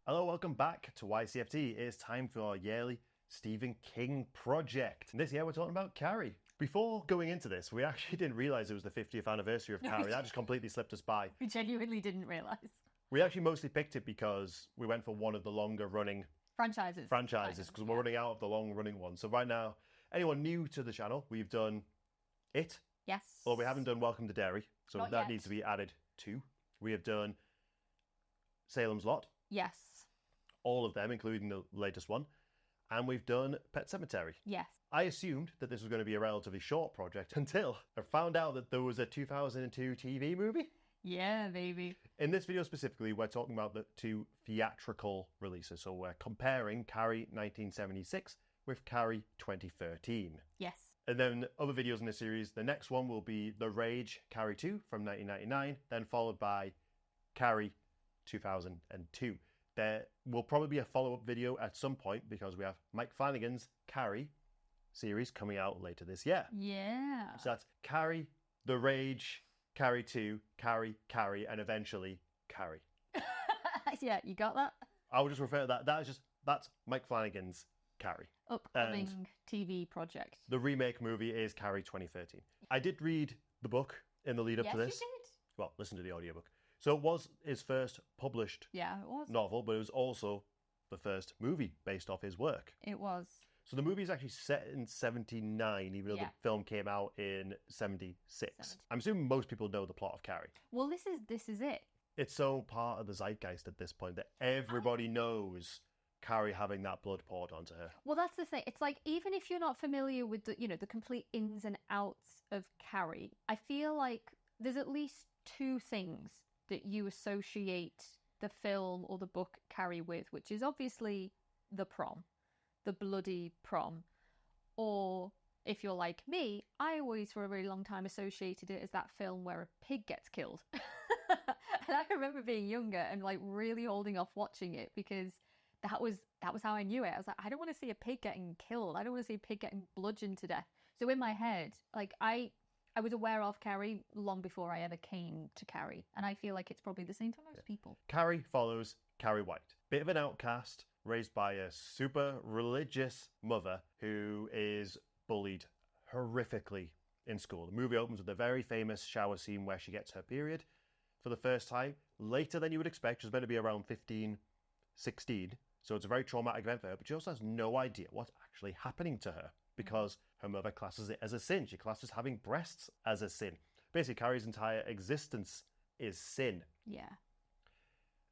Hello, welcome back to Ycft. It's time for our yearly Stephen King project. And this year we're talking about Carrie. Before going into this, we actually didn't realise it was the 50th anniversary of Carrie. That just completely slipped us by. We genuinely didn't realise. We actually mostly picked it because we went for one of the longer running franchises because we're running out of the long running ones. So right now, anyone new to the channel, we've done It. Yes. Well, we haven't done Welcome to Derry, so Not that yet. needs to be added too. We have done Salem's Lot. Yes. All of them, including the latest one. And we've done Pet Sematary. Yes. I assumed that this was going to be a relatively short project until I found out that there was a 2002 TV movie. Yeah, baby. In this video specifically, we're talking about the two theatrical releases. So we're comparing Carrie 1976 with Carrie 2013. Yes. And then other videos in the series, the next one will be The Rage Carrie 2 from 1999, then followed by Carrie 2002. There will probably be a follow-up video at some point because we have Mike Flanagan's Carrie series coming out later this year. Yeah. So that's Carrie, The Rage, Carrie 2, Carrie, and eventually Carrie. Yeah, you got that? I will just refer to that. That's Mike Flanagan's Carrie. Upcoming And TV project. the remake movie is Carrie 2013. I did read the book in the lead up to this. Yes, you did. Well, listen to the audiobook. So it was his first published Yeah, it was. novel, but it was also the first movie based off his work. It was. So the movie is actually set in 79, even though Yeah. the film came out in 76. 70. I'm assuming most people know the plot of Carrie. Well, this is it. It's so part of the zeitgeist at this point that everybody knows Carrie having that blood poured onto her. Well, that's the thing. It's like, even if you're not familiar with the complete ins and outs of Carrie, I feel like there's at least two things that you associate the film or the book Carrie with, which is obviously the prom, the bloody prom. Or if you're like me, I always for a really long time associated it as that film where a pig gets killed. And I remember being younger and like really holding off watching it because that was how I knew it. I was like, I don't want to see a pig getting killed. I don't want to see a pig getting bludgeoned to death. So in my head, like I was aware of Carrie long before I ever came to Carrie. And I feel like it's probably the same for most people. Carrie follows Carrie White. Bit of an outcast, raised by a super religious mother who is bullied horrifically in school. The movie opens with a very famous shower scene where she gets her period for the first time, later than you would expect. She's meant to be around 15, 16. So it's a very traumatic event for her, but she also has no idea what's actually happening to her because her mother classes it as a sin. She classes having breasts as a sin. Basically, Carrie's entire existence is sin. Yeah.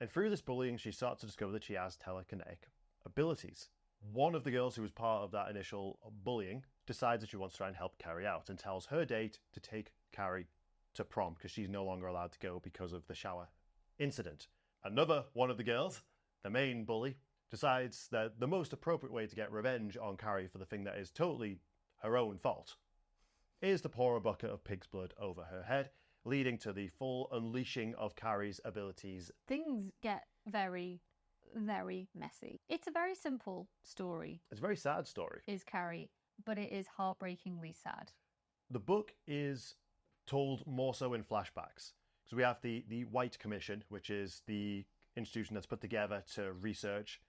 And through this bullying, she starts to discover that she has telekinetic abilities. One of the girls who was part of that initial bullying decides that she wants to try and help Carrie out and tells her date to take Carrie to prom because she's no longer allowed to go because of the shower incident. Another one of the girls, the main bully, decides that the most appropriate way to get revenge on Carrie for the thing that is totally her own fault is to pour a bucket of pig's blood over her head, leading to the full unleashing of Carrie's abilities. Things get very, very messy. It's a very simple story. It's a very sad story. Is Carrie, but it is heartbreakingly sad. The book is told more so in flashbacks. So we have the White Commission, which is the institution that's put together to research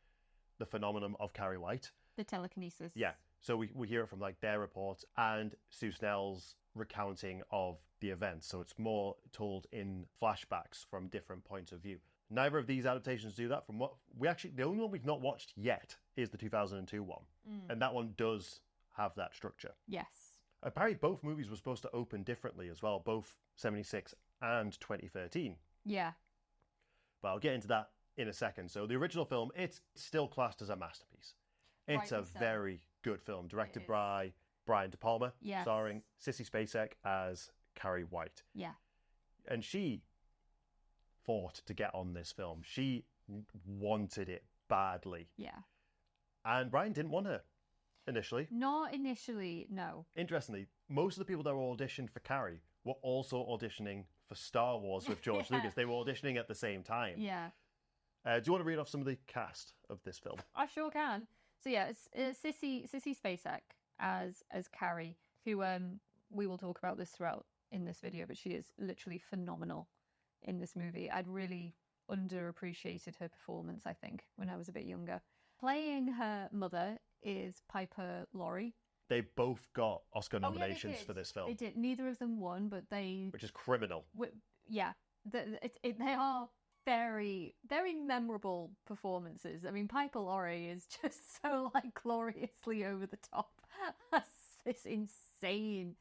the phenomenon of Carrie White. The telekinesis. Yeah. So we hear it from like their reports and Sue Snell's recounting of the events. So it's more told in flashbacks from different points of view. Neither of these adaptations do that. From what the only one we've not watched yet is the 2002 one. And that one does have that structure. Yes. Apparently both movies were supposed to open differently as well, both 76 and 2013. Yeah. But I'll get into that in a second. So the original film, it's still classed as a masterpiece. It's a very good film, directed by Brian De Palma, starring Sissy Spacek as Carrie White. Yeah. And she fought to get on this film. She wanted it badly. Yeah. And Brian didn't want her initially. Not initially, no. Interestingly, most of the people that were auditioned for Carrie were also auditioning for Star Wars with George Lucas. They were auditioning at the same time. Yeah. Do you want to read off some of the cast of this film? I sure can. So yeah, it's Sissy Spacek as Carrie, who we will talk about this throughout in this video, but she is literally phenomenal in this movie. I'd really underappreciated her performance, I think, when I was a bit younger. Playing her mother is Piper Laurie. They both got Oscar nominations for this film. They did. Neither of them won, but they... Which is criminal. Yeah. They are very, very memorable performances. I mean, Piper Laurie is just so, like, gloriously over the top as this insane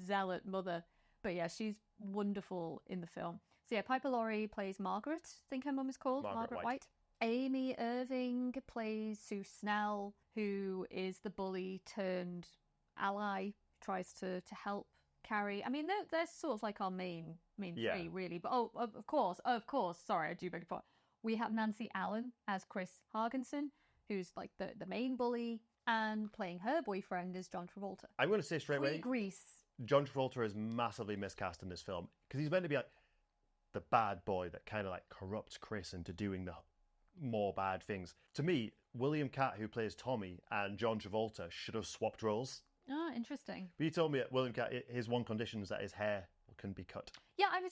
zealot mother. But yeah, she's wonderful in the film. So yeah, Piper Laurie plays Margaret, I think her mum is called. Margaret White. Amy Irving plays Sue Snell, who is the bully turned ally, tries to help Carrie. I mean, they're sort of like our main three, really. But of course, sorry, I do beg your pardon. We have Nancy Allen as Chris Hargensen, who's like the main bully, and playing her boyfriend is John Travolta. I'm going to say straight away, Grease. John Travolta is massively miscast in this film because he's meant to be like the bad boy that kind of like corrupts Chris into doing the more bad things. To me, William Catt, who plays Tommy, and John Travolta should have swapped roles. Oh, interesting. But you told me that William Catt, his one condition is that his hair can be cut. Yeah, I was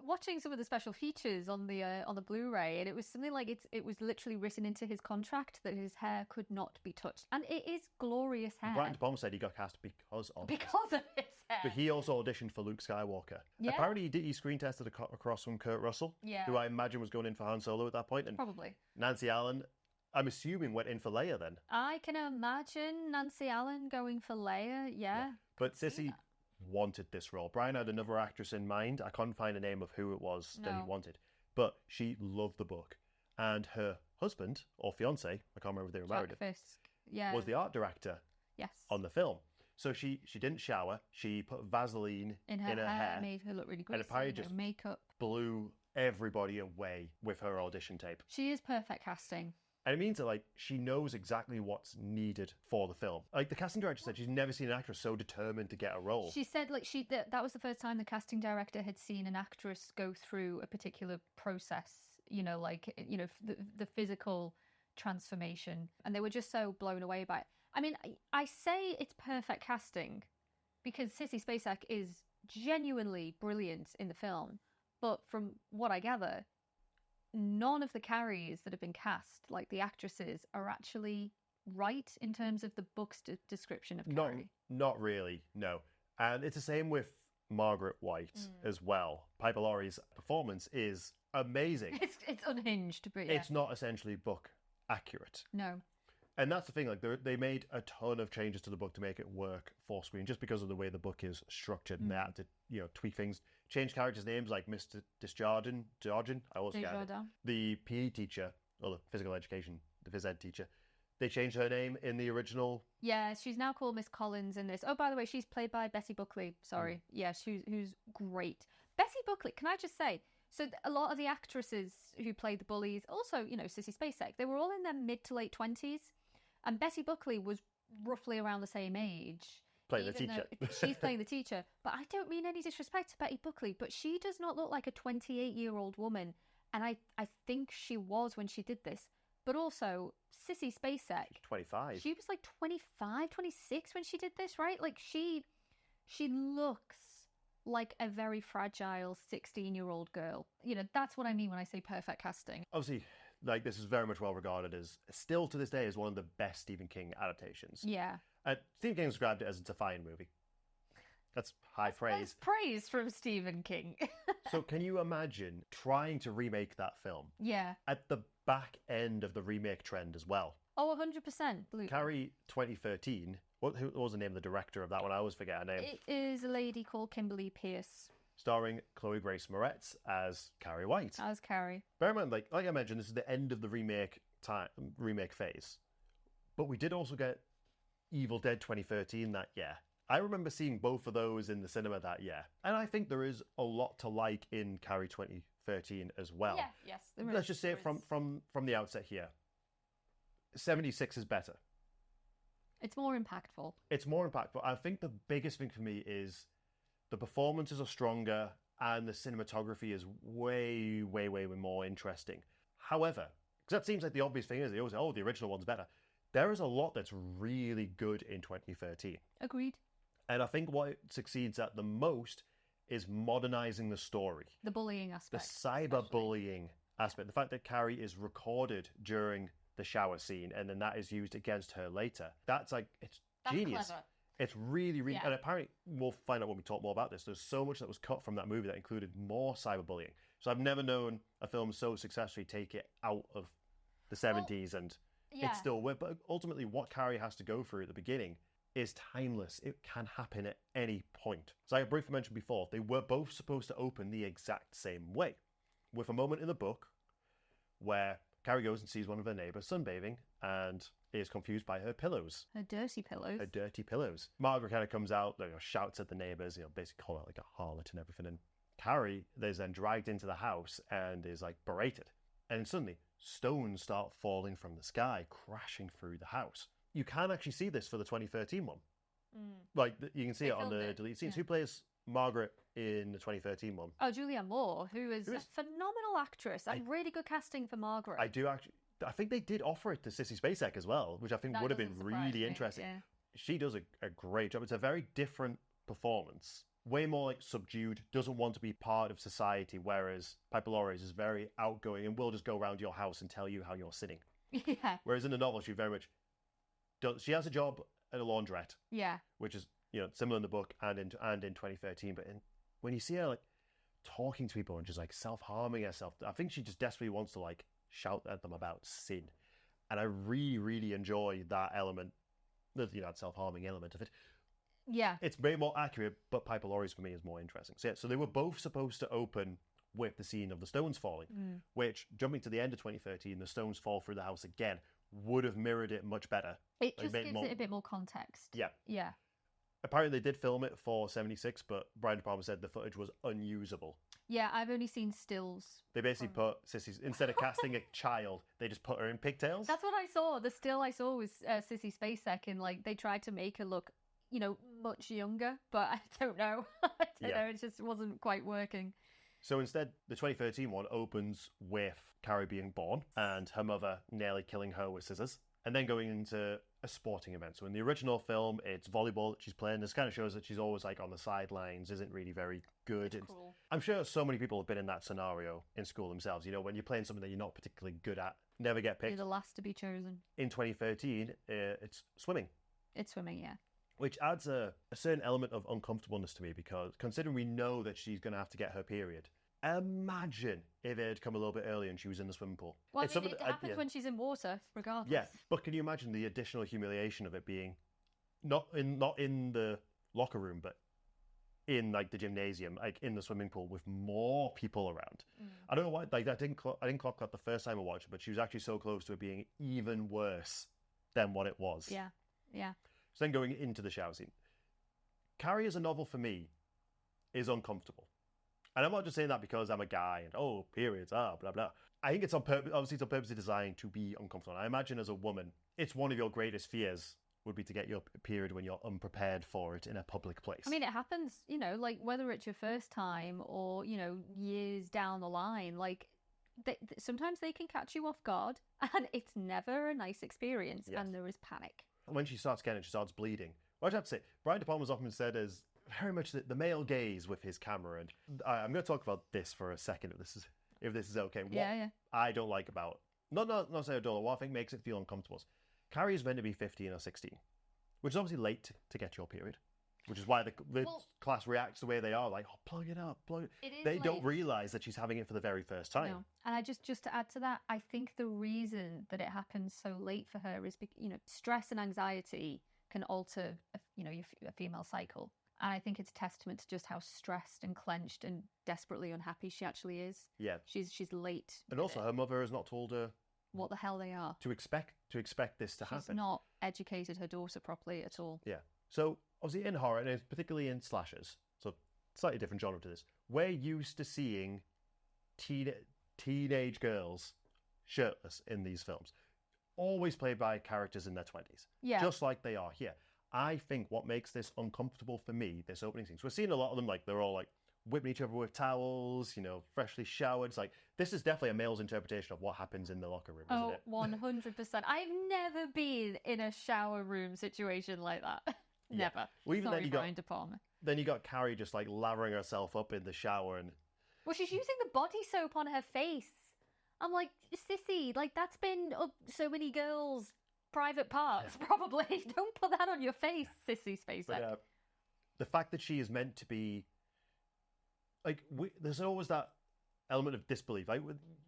watching some of the special features on the Blu-ray, and it was something like it was literally written into his contract that his hair could not be touched, and it is glorious hair. Brian De Palma said he got cast because of his hair. But he also auditioned for Luke Skywalker. Yeah. Apparently, he screen tested across from Kurt Russell, who I imagine was going in for Han Solo at that point, and probably Nancy Allen, I'm assuming, went in for Leia then. I can imagine Nancy Allen going for Leia. Yeah. But Sissy wanted this role. Brian had another actress in mind. I couldn't find the name of who it was that he wanted. But she loved the book. And her husband, or fiancé, I can't remember if they were married, Fisk. Was the art director on the film. So she didn't shower. She put Vaseline in her hair. Made her look really good. And apparently just makeup. Blew everybody away with her audition tape. She is perfect casting. And it means that, like, she knows exactly what's needed for the film. Like, the casting director said she's never seen an actress so determined to get a role. She said, like, that was the first time the casting director had seen an actress go through a particular process, you know, like, you know, the physical transformation. And they were just so blown away by it. I mean, I say it's perfect casting because Sissy Spacek is genuinely brilliant in the film. But from what I gather, none of the Carries that have been cast, like the actresses, are actually right in terms of the book's description of Carrie. Not really, no. And it's the same with Margaret White as well. Piper Laurie's performance is amazing. It's unhinged, but yeah. It's not essentially book accurate. No. And that's the thing, like they made a ton of changes to the book to make it work for screen, just because of the way the book is structured, and they had to, you know, tweak things, change characters' names, like Mr. Desjardins, I always forget it. The PE teacher, or the physical education, the phys ed teacher. They changed her name in the original. Yeah, she's now called Miss Collins in this. Oh, by the way, she's played by Betty Buckley. Sorry. Yeah, who's great. Betty Buckley, can I just say, so a lot of the actresses who played the bullies, also, you know, Sissy Spacek, they were all in their mid to late 20s. And Betty Buckley was roughly around the same age. Playing the teacher. She's playing the teacher. But I don't mean any disrespect to Betty Buckley, but she does not look like a 28-year-old woman. And I think she was when she did this. But also, Sissy Spacek. 25. She was like 25, 26 when she did this, right? Like, she looks like a very fragile 16-year-old girl. You know, that's what I mean when I say perfect casting. Obviously, like, this is very much well regarded as, still to this day, is one of the best Stephen King adaptations. Yeah. Stephen King described it as a defying movie. That's high praise. That's praise from Stephen King. So can you imagine trying to remake that film? Yeah. At the back end of the remake trend as well. Oh, 100%. Carrie 2013. What was the name of the director of that one? I always forget her name. It is a lady called Kimberly Peirce. Starring Chloe Grace Moretz as Carrie White. As Carrie. Bear in mind, like I mentioned, this is the end of the remake phase. But we did also get Evil Dead 2013 that year. I remember seeing both of those in the cinema that year. And I think there is a lot to like in Carrie 2013 as well. Yeah, yes. Let's just say it from the outset here. 76 is better. It's more impactful. It's more impactful. I think the biggest thing for me is the performances are stronger and the cinematography is way, way, way more interesting. However, because that seems like the obvious thing is they always say, oh, the original one's better. There is a lot that's really good in 2013. Agreed. And I think what it succeeds at the most is modernizing the story. The bullying aspect. The cyberbullying aspect. The fact that Carrie is recorded during the shower scene and then that is used against her later. That's genius. Clever. It's really, really... Yeah. And apparently, we'll find out when we talk more about this, there's so much that was cut from that movie that included more cyberbullying. So I've never known a film so successfully take it out of the 70s and Yeah. it's still... But ultimately, what Carrie has to go through at the beginning is timeless. It can happen at any point. So I briefly mentioned before, they were both supposed to open the exact same way, with a moment in the book where Carrie goes and sees one of her neighbours sunbathing and is confused by her pillows. Her dirty pillows. Her dirty pillows. Margaret kind of comes out, shouts at the neighbours, basically calling her like a harlot and everything. And Carrie is then dragged into the house and is like berated. And suddenly, stones start falling from the sky, crashing through the house. You can actually see this for the 2013 one. Like, you can see it on the deleted scenes. Yeah. Who plays Margaret in the 2013 one? Oh, Julianne Moore, who is a phenomenal actress. Really good casting for Margaret. I think they did offer it to Sissy Spacek as well, which I think would have been really interesting. Yeah. She does a great job. It's a very different performance. Way more like subdued, doesn't want to be part of society, whereas Piper Laurie is very outgoing and will just go around your house and tell you how you're sitting. Yeah. Whereas in the novel, she very much does. She has a job at a laundrette, Yeah. which is similar in the book and in 2013. But when you see her like talking to people and just like self-harming herself, I think she just desperately wants to like shout at them about sin. And I really, really enjoy that element, that self-harming element of it. Yeah. It's way more accurate, but Piper Laurie's for me is more interesting. So they were both supposed to open with the scene of the stones falling, which, jumping to the end of 2013, the stones fall through the house again, would have mirrored it much better. It just gives it a bit more context. Yeah. Yeah. Apparently they did film it for 76, but Brian De Palma said the footage was unusable. Yeah, I've only seen stills. They basically put Sissy's, instead of casting a child, they just put her in pigtails. That's what I saw. The still I saw was Sissy Spacek, and like they tried to make her look, much younger, but I don't know. I don't know. It just wasn't quite working. So instead, the 2013 one opens with Carrie being born and her mother nearly killing her with scissors, and then going into a sporting event. So in the original film, it's volleyball that she's playing. This kind of shows that she's always like on the sidelines, isn't really very good. It's cool. I'm sure so many people have been in that scenario in school themselves. When you're playing something that you're not particularly good at, never get picked. You're the last to be chosen. In 2013, it's swimming. It's swimming, yeah. Which adds a certain element of uncomfortableness to me, because considering we know that she's going to have to get her period, imagine if it had come a little bit earlier and she was in the swimming pool. Well, it happens when she's in water, regardless. Yeah, but can you imagine the additional humiliation of it being not in the locker room, but in like the gymnasium, like in the swimming pool with more people around? I don't know why. Like I didn't clock that the first time I watched it, but she was actually so close to it being even worse than what it was. Yeah, yeah. So then going into the shower scene, Carrie as a novel for me is uncomfortable. And I'm not just saying that because I'm a guy and, periods, blah, blah. I think it's on purpose. Obviously, it's on purpose designed to be uncomfortable. And I imagine as a woman, it's one of your greatest fears would be to get your period when you're unprepared for it in a public place. I mean, it happens, like whether it's your first time or, years down the line, like sometimes they can catch you off guard and it's never a nice experience. Yes. And there is panic. When she starts bleeding. What I have to say, Brian De Palma's often said is very much the male gaze with his camera. And I'm going to talk about this for a second, if this is okay. What I don't like about, not saying I don't, what I think makes it feel uncomfortable is Carrie is meant to be 15 or 16, which is obviously late to get your period, which is why the class reacts the way they are, like, plug it up, They don't realise that she's having it for the very first time. No. And I just to add to that, I think the reason that it happens so late for her is, stress and anxiety can alter, a female cycle. And I think it's a testament to just how stressed and clenched and desperately unhappy she actually is. Yeah. She's late. And also her mother has not told her what the hell they are. To expect this to happen. She's not educated her daughter properly at all. Yeah. So obviously in horror, and particularly in slashers, so slightly different genre to this, we're used to seeing teenage girls shirtless in these films. Always played by characters in their 20s. Yeah. Just like they are here. I think what makes this uncomfortable for me, this opening scene, so we're seeing a lot of them, like, they're all, like, whipping each other with towels, freshly showered. It's like, this is definitely a male's interpretation of what happens in the locker room, isn't it? 100%. I've never been in a shower room situation like that. Never. Well, even Sorry, then Brian De Palma. Then you got Carrie just like lathering herself up in the shower and... Well, she's using the body soap on her face. I'm like, sissy, like that's been up so many girls' private parts, probably. Don't put that on your face, sissy Spacek. But, the fact that she is meant to be... Like, there's always that element of disbelief. Like,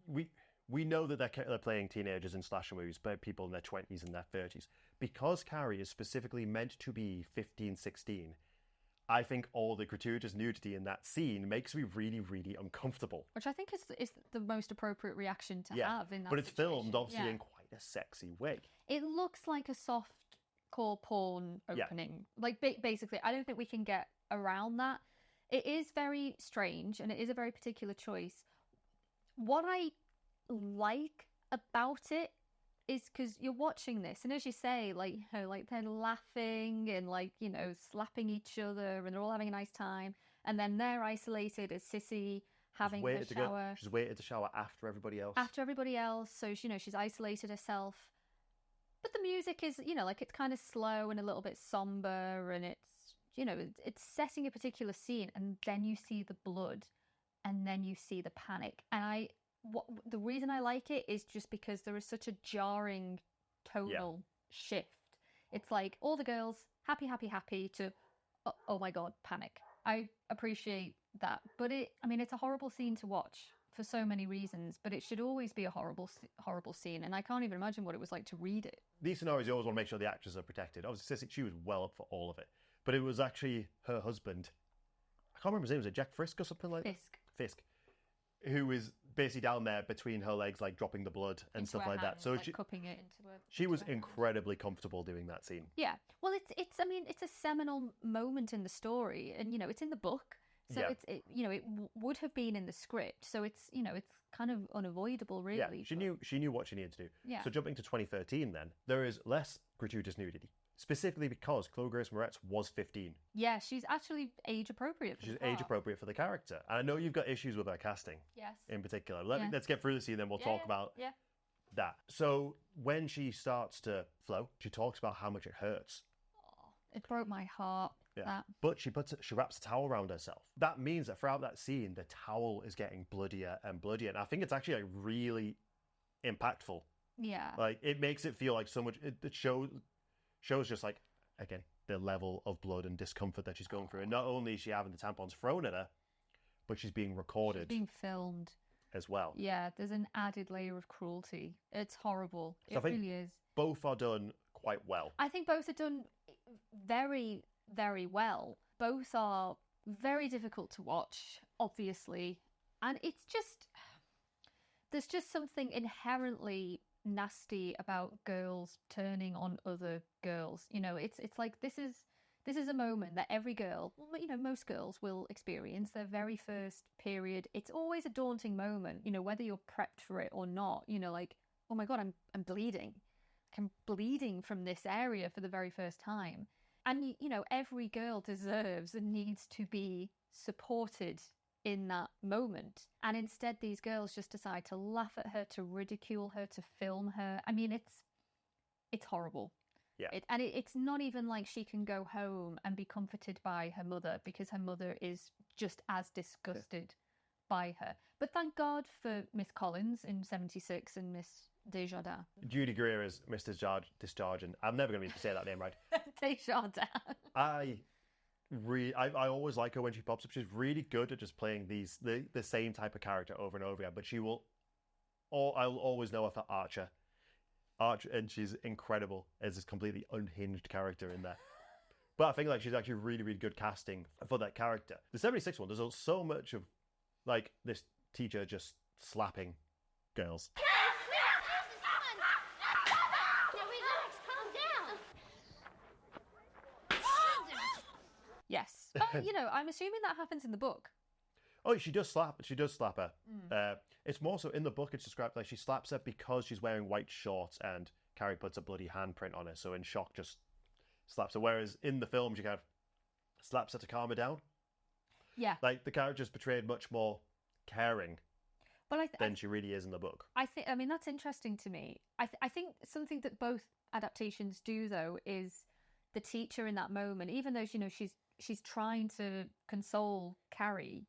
we know that they're playing teenagers in slasher movies, but people in their 20s and their 30s. Because Carrie is specifically meant to be 15, 16, I think all the gratuitous nudity in that scene makes me really, really uncomfortable. Which I think is the most appropriate reaction to have in that But it's situation. filmed, obviously, in quite a sexy way. It looks like a soft-core porn opening. Like, basically, I don't think we can get around that. It is very strange, and it is a very particular choice. What I like about it is because you're watching this, and as you say, like they're laughing and slapping each other, and they're all having a nice time, and then they're isolated as Sissy having a shower. She's waited to shower after everybody else. So she's isolated herself. But the music is, it's kind of slow and a little bit somber, and it's setting a particular scene, and then you see the blood, and then you see the panic, and the reason I like it is just because there is such a jarring tonal shift. It's like all the girls happy to, oh my god, panic. I appreciate that, but it's a horrible scene to watch for so many reasons. But it should always be a horrible scene, and I can't even imagine what it was like to read it. These scenarios, you always want to make sure the actors are protected. Obviously, she was well up for all of it, but it was actually her husband. I can't remember his name. Was it Jack Frisk or something like Fisk, who is basically down there between her legs, like dropping the blood and stuff like that. So cupping it into she was incredibly comfortable doing that scene. Yeah, well, it's a seminal moment in the story, and it's in the book, so it would have been in the script, so it's kind of unavoidable, really. Yeah, she knew what she needed to do. Yeah. So jumping to 2013, then there is less gratuitous nudity. Specifically because Chloe Grace Moretz was 15. Yeah, she's actually age appropriate. She's age appropriate for the character. And I know you've got issues with her casting. Yes. In particular. Let's get through the scene, then we'll talk about that. So when she starts to flow, she talks about how much it hurts. Oh, it broke my heart. Yeah. That. But she wraps a towel around herself. That means that throughout that scene, the towel is getting bloodier and bloodier. And I think it's actually really impactful. Yeah. Like, it makes it feel like so much... It shows just like, again, the level of blood and discomfort that she's going through. And not only is she having the tampons thrown at her, but she's being recorded. She's being filmed. As well. Yeah, there's an added layer of cruelty. It's horrible. So it really is. Both are done quite well. I think both are done very, very well. Both are very difficult to watch, obviously. And it's just... There's just something inherently nasty about girls turning on other girls. It's like this is a moment that every girl, most girls will experience their very first period. It's always a daunting moment, whether you're prepped for it or not. Like, oh my god, I'm bleeding. I'm bleeding from this area for the very first time. And every girl deserves and needs to be supported in that moment, and instead these girls just decide to laugh at her, to ridicule her, to film her. It's horrible. Yeah. It's not even like she can go home and be comforted by her mother, because her mother is just as disgusted by her. But thank God for Miss Collins in 76 and Miss Desjardins. Judy Greer is Miss Discharge, and I'm never going to be able to say that name right. Desjardins. I always like her when she pops up. She's really good at just playing the same type of character over and over again. But I'll always know her for Archer, and she's incredible as this completely unhinged character in there. But I think she's actually really, really good casting for that character. The 76 one, there's so much of this teacher just slapping girls. Yes. I'm assuming that happens in the book. Oh, she does slap her. It's more so in the book, it's described like she slaps her because she's wearing white shorts and Carrie puts a bloody handprint on her, so in shock just slaps her. Whereas in the film, she kind of slaps her to calm her down. Yeah. Like, the character's portrayed much more caring But than she really is in the book. I mean, that's interesting to me. I think something that both adaptations do, though, is the teacher in that moment, even though, she's trying to console Carrie,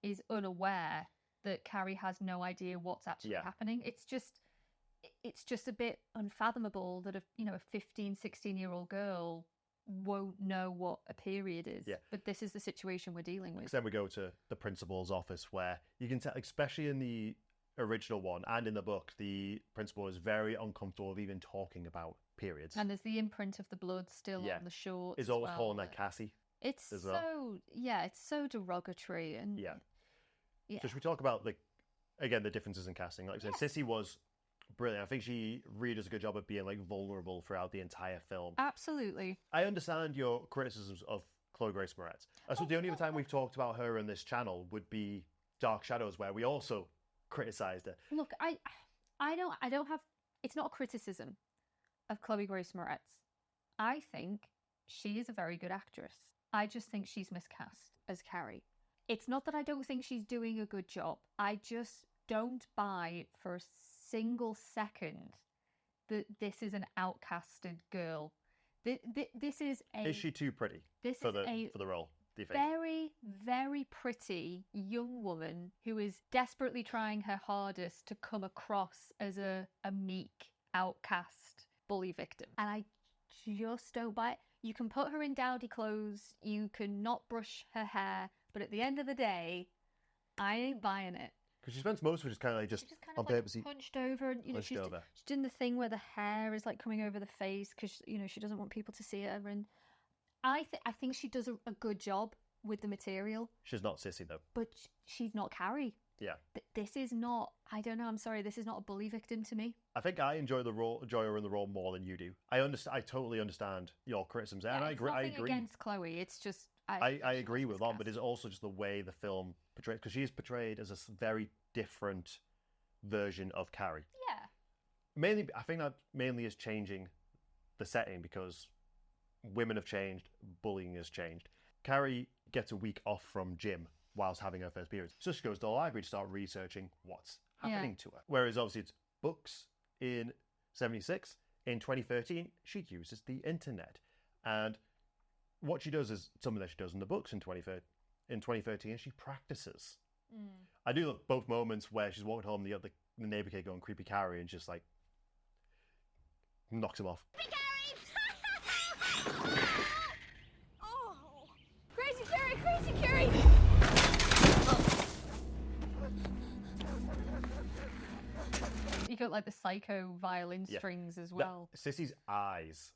is unaware that Carrie has no idea what's actually happening. It's just a bit unfathomable that a 15, 16-year-old girl won't know what a period is. Yeah. But this is the situation we're dealing with. Then we go to the principal's office, where you can tell, especially in the original one and in the book, the principal is very uncomfortable with even talking about periods. And there's the imprint of the blood still on the shorts. Is always calling her Cassie. It's it's so derogatory. And yeah. So should we talk about the differences in casting? Like I said, Sissy was brilliant. I think she really does a good job of being vulnerable throughout the entire film. Absolutely. I understand your criticisms of Chloe Grace Moretz. I suppose the only other time we've talked about her on this channel would be Dark Shadows, where we also criticised her. Look, I don't have. It's not a criticism of Chloe Grace Moretz. I think she is a very good actress. I just think she's miscast as Carrie. It's not that I don't think she's doing a good job. I just don't buy for a single second that this is an outcasted girl. This is a... Is she too pretty for the role, do you think? Very, very pretty young woman who is desperately trying her hardest to come across as a meek, outcast bully victim. And I just don't buy it. You can put her in dowdy clothes, you can not brush her hair, but at the end of the day, I ain't buying it. Because she spends most of it just kind of She's just kind of like hunched over, and she's doing the thing where the hair is coming over the face because she doesn't want people to see her. And I think she does a good job with the material. She's not Sissy though, but she's not Carrie. Yeah, this is not. I don't know. I'm sorry. This is not a bully victim to me. I think I enjoy her in the role more than you do. I totally understand your criticisms, and I agree. Against Chloe, it's just I agree with that, but it's also just the way the film portrays, because she is portrayed as a very different version of Carrie. Yeah. Mainly, I think that mainly is changing the setting because women have changed, bullying has changed. Carrie gets a week off from gym whilst having her first period. So she goes to the library to start researching what's happening to her. Whereas obviously it's books in 76. In 2013, she uses the internet. And what she does is something that she does in the books in 2013, she practices. I do love both moments where she's walking home, the neighbor kid going, "Creepy Carrie," and just knocks him off. Creepy Carrie! Oh! Crazy Carrie! Crazy Carrie! You got the psycho violin strings as well. Sissy's eyes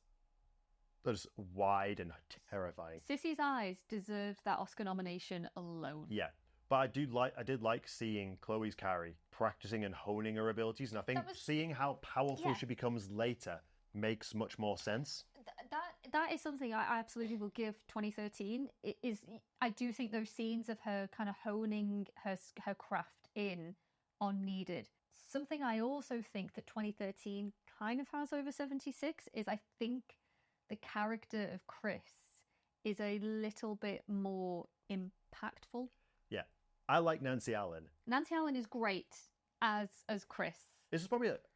are just wide and terrifying. Sissy's eyes deserved that Oscar nomination alone. Yeah. But I did like seeing Chloe's Carrie practicing and honing her abilities, and I think seeing how powerful she becomes later makes much more sense. That is something I absolutely will give 2013. I do think those scenes of her kind of honing her craft in are needed. Something I also think that 2013 kind of has over 76 is I think the character of Chris is a little bit more impactful. Yeah. I like Nancy Allen. Nancy Allen is great as Chris. This is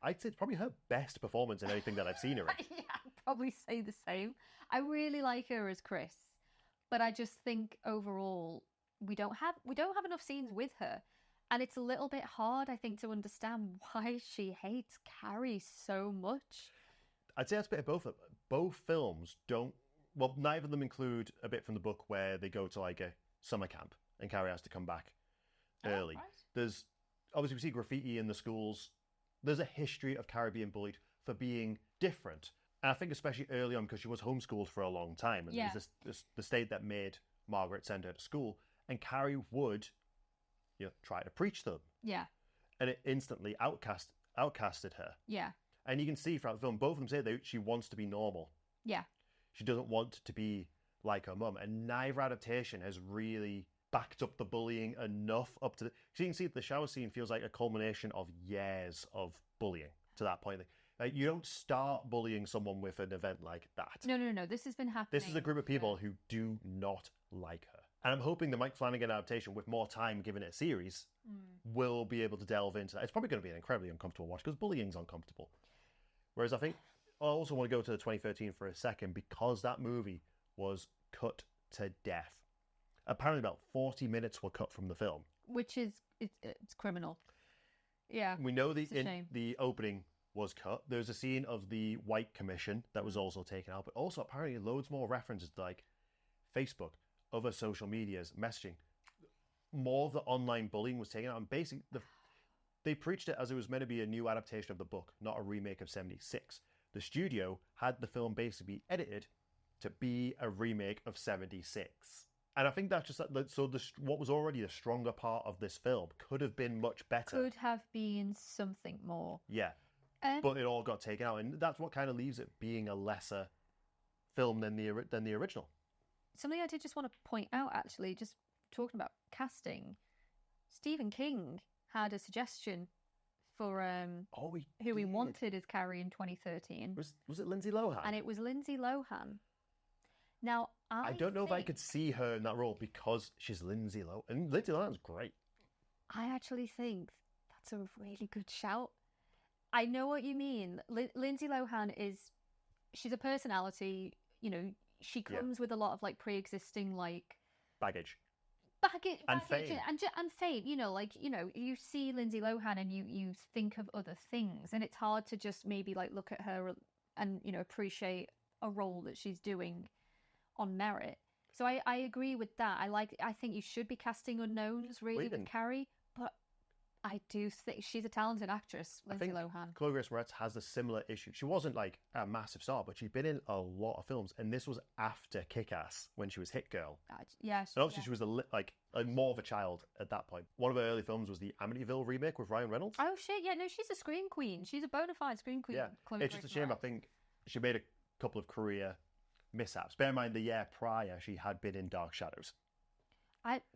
I'd say it's probably her best performance in anything that I've seen her in. Yeah, I'd probably say the same. I really like her as Chris, but I just think overall we don't have enough scenes with her, and it's a little bit hard, I think, to understand why she hates Carrie so much. I'd say that's a bit of both. Both films don't. Well, neither of them include a bit from the book where they go to a summer camp and Carrie has to come back early. Right. There's obviously we see graffiti in the schools. There's a history of Carrie being bullied for being different. And I think especially early on, because she was homeschooled for a long time. And it was the state that made Margaret send her to school. And Carrie would try to preach them. Yeah. And it instantly outcasted her. Yeah. And you can see throughout the film, both of them say that she wants to be normal. Yeah. She doesn't want to be like her mum. And neither adaptation has really backed up the bullying enough up to so you can see the shower scene feels like a culmination of years of bullying to that point. You don't start bullying someone with an event like that. No. This has been happening. This is a group of people who do not like her. And I'm hoping the Mike Flanagan adaptation, with more time given it a series, will be able to delve into that. It's probably going to be an incredibly uncomfortable watch because bullying's uncomfortable. Whereas I think I also want to go to 2013 for a second because that movie was cut to death. Apparently about 40 minutes were cut from the film. Which is, it's criminal. Yeah. We know shame. the opening was cut. There's a scene of the White Commission that was also taken out, but also apparently loads more references to like Facebook, other social medias, messaging. More of the online bullying was taken out, and basically they preached it as it was meant to be a new adaptation of the book, not a remake of 76. The studio had the film basically be edited to be a remake of 76. And I think that's just so what was already the stronger part of this film could have been much better. Could have been something more. Yeah. But it all got taken out, and that's what kind of leaves it being a lesser film than the original. Something I did just want to point out, actually, just talking about casting, Stephen King had a suggestion for who he wanted as Carrie in 2013. Was it Lindsay Lohan? And it was Lindsay Lohan. Now, I don't know if I could see her in that role because she's Lindsay Lohan. And Lindsay Lohan's great. I actually think that's a really good shout. I know what you mean. Lindsay Lohan she's a personality, you know, she comes with a lot of like pre-existing like baggage and fame. And fame, you know, like, you know, you see Lindsay Lohan and you think of other things, and it's hard to just maybe like look at her and, you know, appreciate a role that she's doing on merit. So I agree with that. I think you should be casting unknowns really with Carrie, but I do think she's a talented actress, Lindsay Lohan. Chloe Grace Moretz has a similar issue. She wasn't like a massive star, but she'd been in a lot of films, and this was after Kick-Ass when she was Hit Girl. Yes. And obviously she was more of a child at that point. One of her early films was the Amityville remake with Ryan Reynolds. Oh shit! Yeah, no, she's a scream queen. She's a bona fide scream queen. Yeah, Chloe it's just a shame. Moretz. I think she made a couple of career mishaps. Bear in mind, the year prior she had been in Dark Shadows.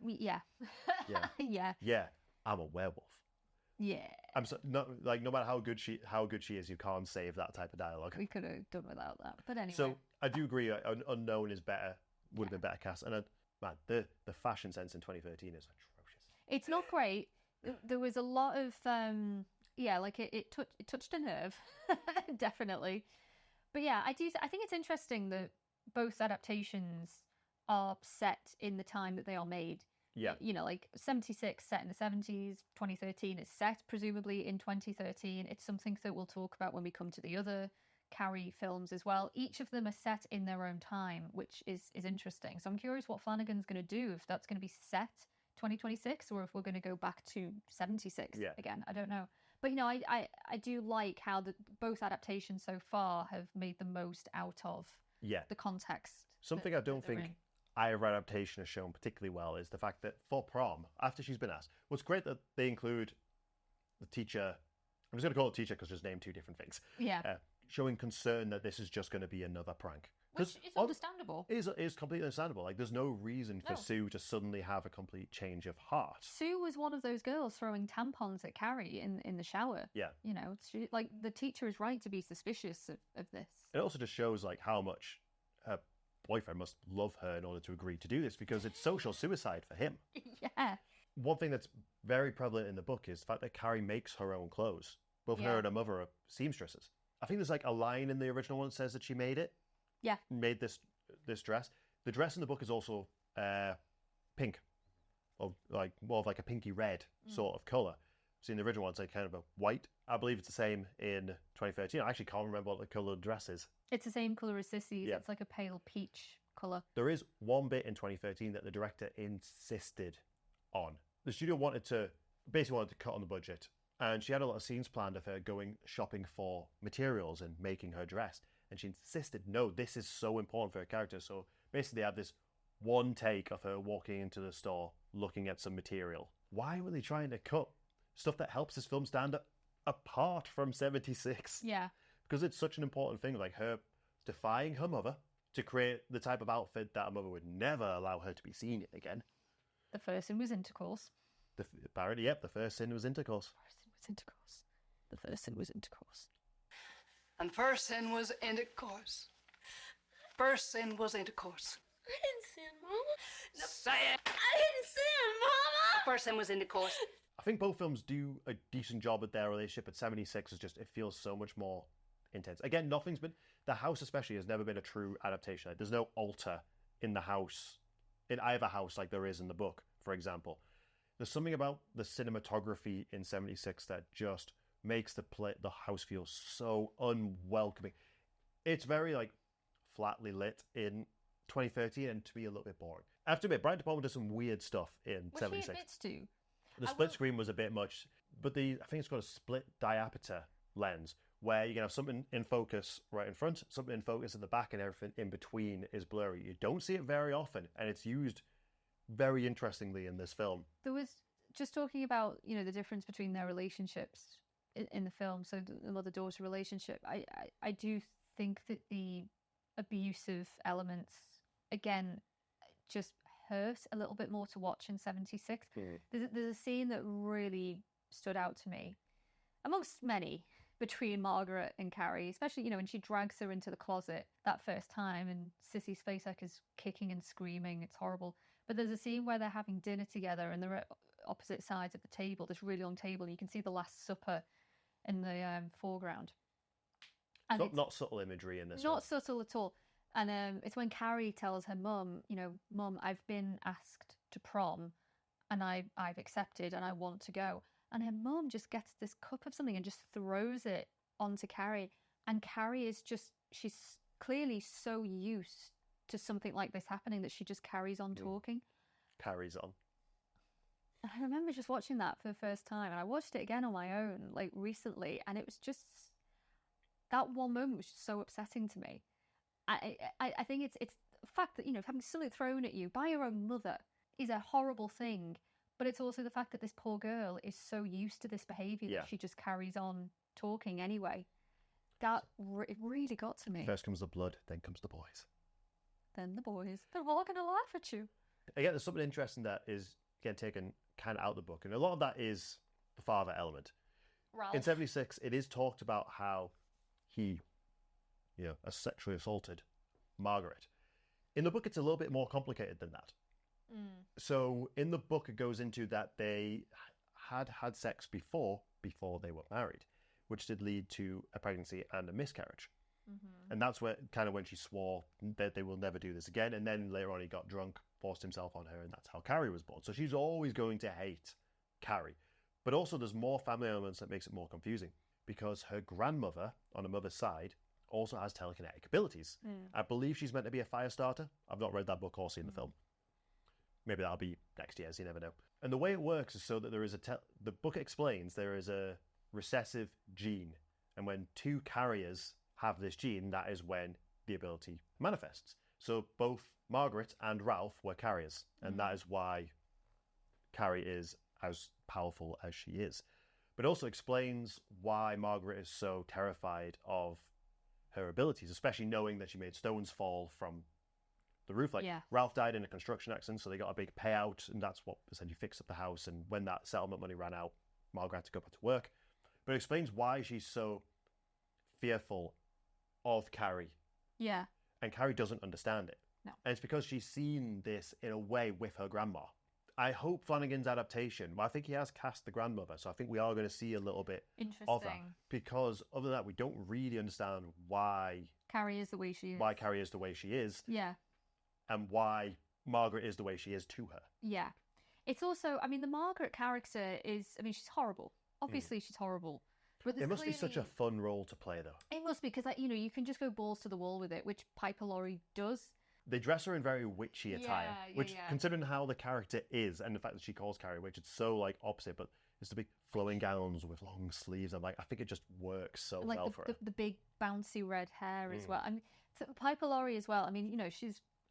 Yeah. Yeah, I'm a werewolf. Yeah. No matter how good she is, you can't save that type of dialogue. We could have done without that. But anyway. So I do agree. Unknown is better. Would have been better cast. And man, the fashion sense in 2013 is atrocious. It's not great. There was a lot of it touched a nerve, definitely. But yeah, I think it's interesting that both adaptations are set in the time that they are made. Yeah. You know, like 76 set in the 70s, 2013 is set presumably in 2013. It's something that we'll talk about when we come to the other Carrie films as well. Each of them are set in their own time, which is interesting. So I'm curious what Flanagan's going to do, if that's going to be set 2026 or if we're going to go back to 76 again. I don't know. But, you know, I do like how both adaptations so far have made the most out of the context. Something I don't think either adaptation has shown particularly well is the fact that for prom, after she's been asked, what's great that they include the teacher, I'm just going to call it teacher because just named two different things. Yeah. Showing concern that this is just going to be another prank. Which is understandable. It is completely understandable. Like, there's no reason for Sue to suddenly have a complete change of heart. Sue was one of those girls throwing tampons at Carrie in the shower. Yeah. You know, the teacher is right to be suspicious of this. It also just shows, like, how much her boyfriend must love her in order to agree to do this, because it's social suicide for him. Yeah. One thing that's very prevalent in the book is the fact that Carrie makes her own clothes. Both her and her mother are seamstresses. I think there's like a line in the original one that says that she made it. Yeah. Made this dress. The dress in the book is also pink, or like more of like a pinky red sort of color. So in the original one, it's like kind of a white. I believe it's the same in 2013. I actually can't remember what the color of the dress is. It's the same color as Sissy's. Yeah. It's like a pale peach color. There is one bit in 2013 that the director insisted on. The studio wanted to cut on the budget, and she had a lot of scenes planned of her going shopping for materials and making her dress. And she insisted, no, this is so important for her character. So basically, they had this one take of her walking into the store, looking at some material. Why were they trying to cut stuff that helps this film stand apart from 76? Yeah. Because it's such an important thing, like her defying her mother to create the type of outfit that her mother would never allow her to be seen in again. The first sin was intercourse. Apparently, the first sin was intercourse. The first sin was intercourse. And first sin was intercourse. First sin was intercourse. I didn't sin, Mama. No, Say it! I didn't sin, Mama! The person was in the course. I think both films do a decent job at their relationship, but 76 is just, it feels so much more intense. Again, nothing's been, the house especially has never been a true adaptation. Like, there's no altar in the house, in either house like there is in the book, for example. There's something about the cinematography in 76 that just makes the house feel so unwelcoming. It's very, like, flatly lit in 2013 and to be a little bit boring. I have to admit, Brian De Palma does some weird stuff in 76. Which he admits to. The split screen was a bit much, but I think it's got a split diopter lens where you can have something in focus right in front, something in focus at the back, and everything in between is blurry. You don't see it very often, and it's used very interestingly in this film. There was, just talking about, you know, the difference between their relationships in the film, so the mother-daughter relationship, I do think that the abusive elements, again, just hurt a little bit more to watch in 76. There's a scene that really stood out to me, amongst many, between Margaret and Carrie, especially, you know, when she drags her into the closet that first time and Sissy Spacek is kicking and screaming. It's horrible. But there's a scene where they're having dinner together and they're at opposite sides of the table, this really long table, and you can see the Last Supper in the foreground. And It's not subtle imagery in this not one. subtle at all. And it's when Carrie tells her mum, you know, Mum, I've been asked to prom and I've accepted and I want to go. And her mum just gets this cup of something and just throws it onto Carrie. And Carrie is just, she's clearly so used to something like this happening that she just carries on talking. Carries on. And I remember just watching that for the first time. And I watched it again on my own, like recently. And it was just, that one moment was just so upsetting to me. I think it's the fact that, you know, having something thrown at you by your own mother is a horrible thing. But it's also the fact that this poor girl is so used to this behaviour that she just carries on talking anyway. That it really got to me. First comes the blood, then comes the boys. Then the boys. They're all going to laugh at you. Again, there's something interesting that is, again, taken kind of out of the book. And a lot of that is the father element. Ralph. In 76, it is talked about how he, you know, sexually assaulted Margaret. In the book, it's a little bit more complicated than that. So in the book, it goes into that they had sex before they were married, which did lead to a pregnancy and a miscarriage. And that's where kind of when she swore that they will never do this again. And then later on, he got drunk, forced himself on her, and that's how Carrie was born. So she's always going to hate Carrie. But also there's more family elements that makes it more confusing, because her grandmother on her mother's side also has telekinetic abilities. I believe she's meant to be a fire starter. I've not read that book or seen the film. Maybe that'll be next year, so you never know. And the way it works is so that there is the book explains there is a recessive gene. And when two carriers have this gene, that is when the ability manifests. So both Margaret and Ralph were carriers. And that is why Carrie is as powerful as she is. But it also explains why Margaret is so terrified of her abilities, especially knowing that she made stones fall from the roof. Like, Ralph died in a construction accident, so they got a big payout, and that's what essentially fixed up the house. And when that settlement money ran out, Margaret had to go back to work. But it explains why she's so fearful of Carrie. Yeah. And Carrie doesn't understand it. No. And it's because she's seen this in a way with her grandma. I hope Flanagan's adaptation, well, I think he has cast the grandmother, so I think we are going to see a little bit of that. Because other than that, we don't really understand why Carrie is the way she is. Why Carrie is the way she is. Yeah. And why Margaret is the way she is to her. Yeah. It's also, I mean, the Margaret character is, I mean, she's horrible. Obviously, she's horrible. But it must be such a fun role to play, though. It must be, because, you know, you can just go balls to the wall with it, which Piper Laurie does. They dress her in very witchy attire, which, considering how the character is, and the fact that she calls Carrie witch, it's so, like, opposite, but it's the big flowing gowns with long sleeves. I'm like, I think it just works so like well for her. The big bouncy red hair as well. I mean, so Piper Laurie as well. I mean, you know,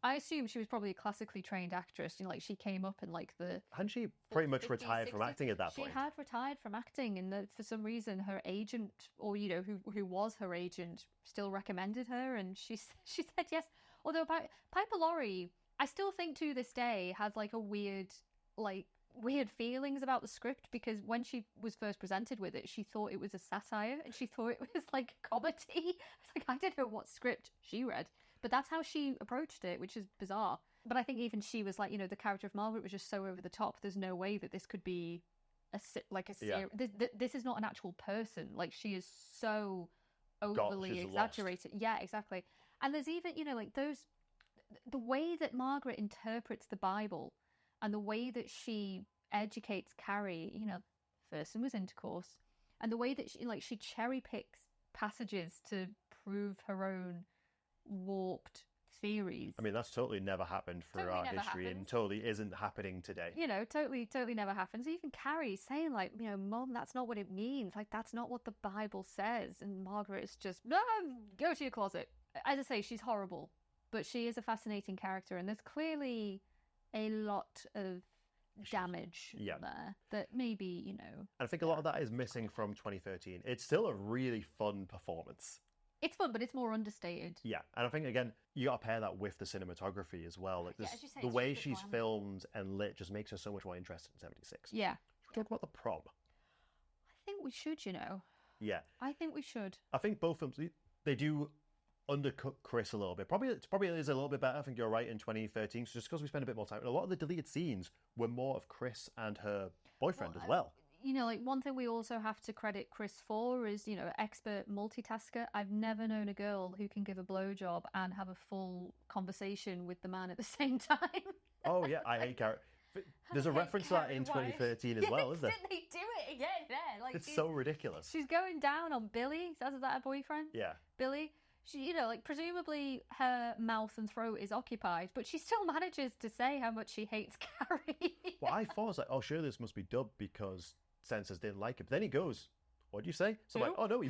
I assume she was probably a classically trained actress. You know, like, she came up in, like, the... Hadn't she pretty much 50s, retired 60s? from acting at that point? She had retired from acting, and for some reason her agent, or, you know, who was her agent, still recommended her, and she said yes. Although Piper Laurie, I still think to this day, has, like, a weird feelings about the script, because when she was first presented with it, she thought it was a satire, and she thought it was, like, comedy. It's like, I don't know what script she read. But that's how she approached it, which is bizarre. But I think even she was like, the character of Margaret was just so over the top. There's no way that this could be Yeah. this is not an actual person. Like, she is so overly she's exaggerated. Yeah, exactly. And there's even, like the way that Margaret interprets the Bible and the way that she educates Carrie, first was intercourse, and the way that she cherry picks passages to prove her own warped theories. I mean, that's totally never happened through our history and totally isn't happening today. Totally never happens. Even Carrie saying, like, Mom, that's not what it means. Like, that's not what the Bible says. And Margaret is just, go to your closet. As I say, she's horrible, but she is a fascinating character. And there's clearly a lot of damage there that maybe, And I think a lot of that is missing from 2013. It's still a really fun performance. It's fun, but it's more understated. Yeah, and I think, again, you got to pair that with the cinematography as well. Like, as you say, the it's way just she's glam. filmed and lit just makes her so much more interesting in 76. Yeah. Talk about the prom. I think we should, Yeah. I think we should. I think both films, they do undercut Chris a little bit. Probably is a little bit better. I think you're right in 2013, just because we spent a bit more time. And a lot of the deleted scenes were more of Chris and her boyfriend as well. One thing we also have to credit Chris for is, expert multitasker. I've never known a girl who can give a blowjob and have a full conversation with the man at the same time. Oh, yeah, I hate Carrie. There's a reference to that in 2013 as well, isn't there? They do it again, yeah. Like, It's so ridiculous. She's going down on Billy. Is that her boyfriend? Yeah. Billy. She, presumably her mouth and throat is occupied, but she still manages to say how much she hates Carrie. Well, I thought, I was like, oh, sure, this must be dubbed because censors didn't like it. But then he goes, what do you say? So I'm like, oh, no,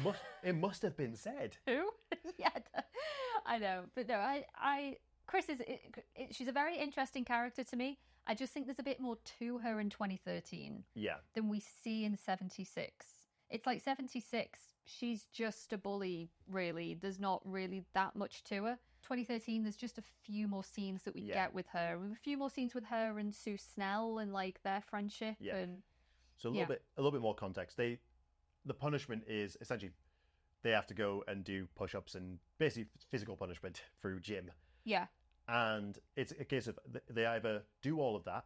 it must have been said. Who? Yeah, I know. But no, Chris she's a very interesting character to me. I just think there's a bit more to her in 2013 than we see in 76. It's like 76, she's just a bully, really. There's not really that much to her. 2013, there's just a few more scenes that we get with her. A few more scenes with her and Sue Snell and, like, their friendship. Yeah. And so a little bit more context. The punishment is essentially they have to go and do push-ups and basically physical punishment through gym. Yeah. And it's a case of they either do all of that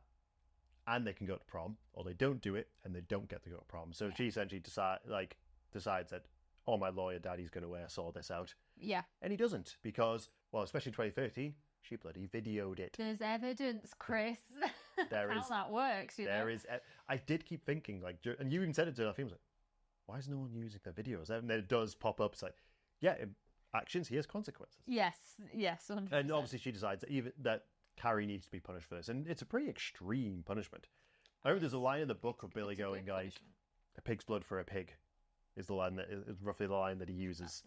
and they can go to prom, or they don't do it and they don't get to go to prom. So she essentially decides that, oh, my lawyer daddy's going to sort this out. Yeah. And he doesn't because, well, especially 2013, she bloody videoed it. There's evidence, Chris. There That's is. how that works, There is. I did keep thinking, like, and you even said it to the film, like, why is no one using their videos? And then it does pop up. It's like, yeah, actions, here's consequences. Yes, 100%. And obviously she decides that Carrie needs to be punished for this. And it's a pretty extreme punishment. I remember there's a line in the book of Billy going, like, a pig's blood for a pig is the line that is roughly the line that he uses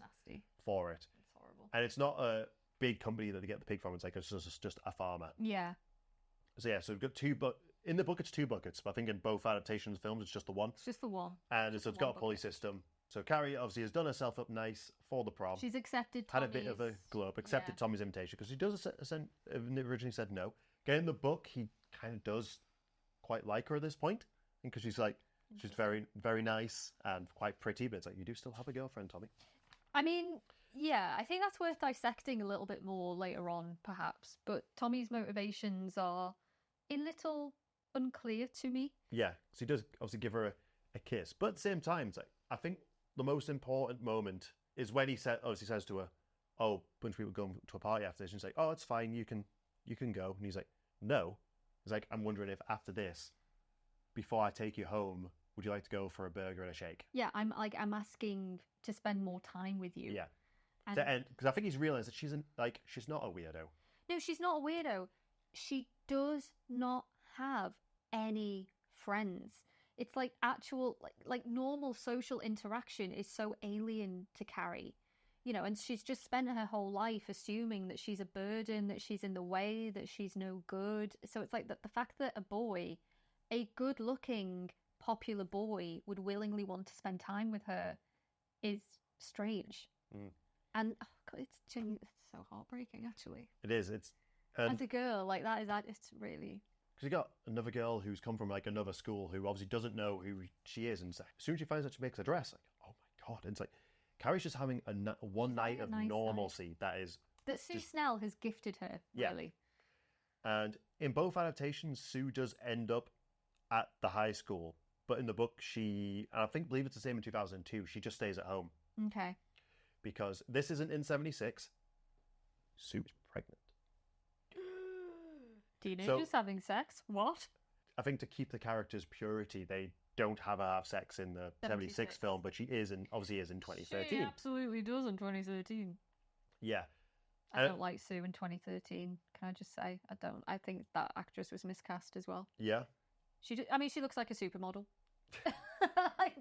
for it. It's horrible. And it's not a big company that they get the pig from. It's like, it's just a farmer. Yeah. So yeah, so we've got two, but in the book it's two buckets, but I think in both adaptations films it's just the one. It's just the one. And so it's got a pulley system. So Carrie obviously has done herself up nice for the prom. She's accepted Had Tommy's... a bit of a glow up, accepted Tommy's invitation, because he does originally said no. Again, in the book, he kind of does quite like her at this point, because she's like, she's very, very nice and quite pretty, but it's like, you do still have a girlfriend, Tommy. I mean, yeah, I think that's worth dissecting a little bit more later on, perhaps. But Tommy's motivations are a little unclear to me. Yeah, because he does obviously give her a kiss, but at the same time, it's like, I think the most important moment is when he says to her, "Oh, a bunch of people going to a party after this," and she's like, "Oh, it's fine, you can go," and he's like, "No," he's like, "I'm wondering if after this, before I take you home, would you like to go for a burger and a shake?" Yeah, I'm asking to spend more time with you. Yeah, and because I think he's realised that she's not a weirdo. No, she's not a weirdo. She does not have any friends. It's like actual, like normal social interaction is so alien to Carrie, and she's just spent her whole life assuming that she's a burden, that she's in the way, that she's no good. So it's like that the fact that a good-looking, popular boy would willingly want to spend time with her is strange. Mm. And oh God, it's so heartbreaking, actually. It is. As a girl, like it's really... Because you got another girl who's come from like another school who obviously doesn't know who she is, and as soon as she finds out she makes a dress, like, oh my God. And it's like, Carrie's just having one night of normalcy that is That Sue Snell has gifted her, Yeah. really. And in both adaptations, Sue does end up at the high school. But in the book, and I believe it's the same in 2002, she just stays at home. Okay. Because this isn't in 76. Sue's pregnant. Teenagers having sex? What? I think to keep the character's purity, they don't have her have sex in the 76 film, but she obviously is in 2013. She absolutely does in 2013. Yeah. I don't like Sue in 2013. Can I just say I don't? I think that actress was miscast as well. Yeah. She looks like a supermodel. Like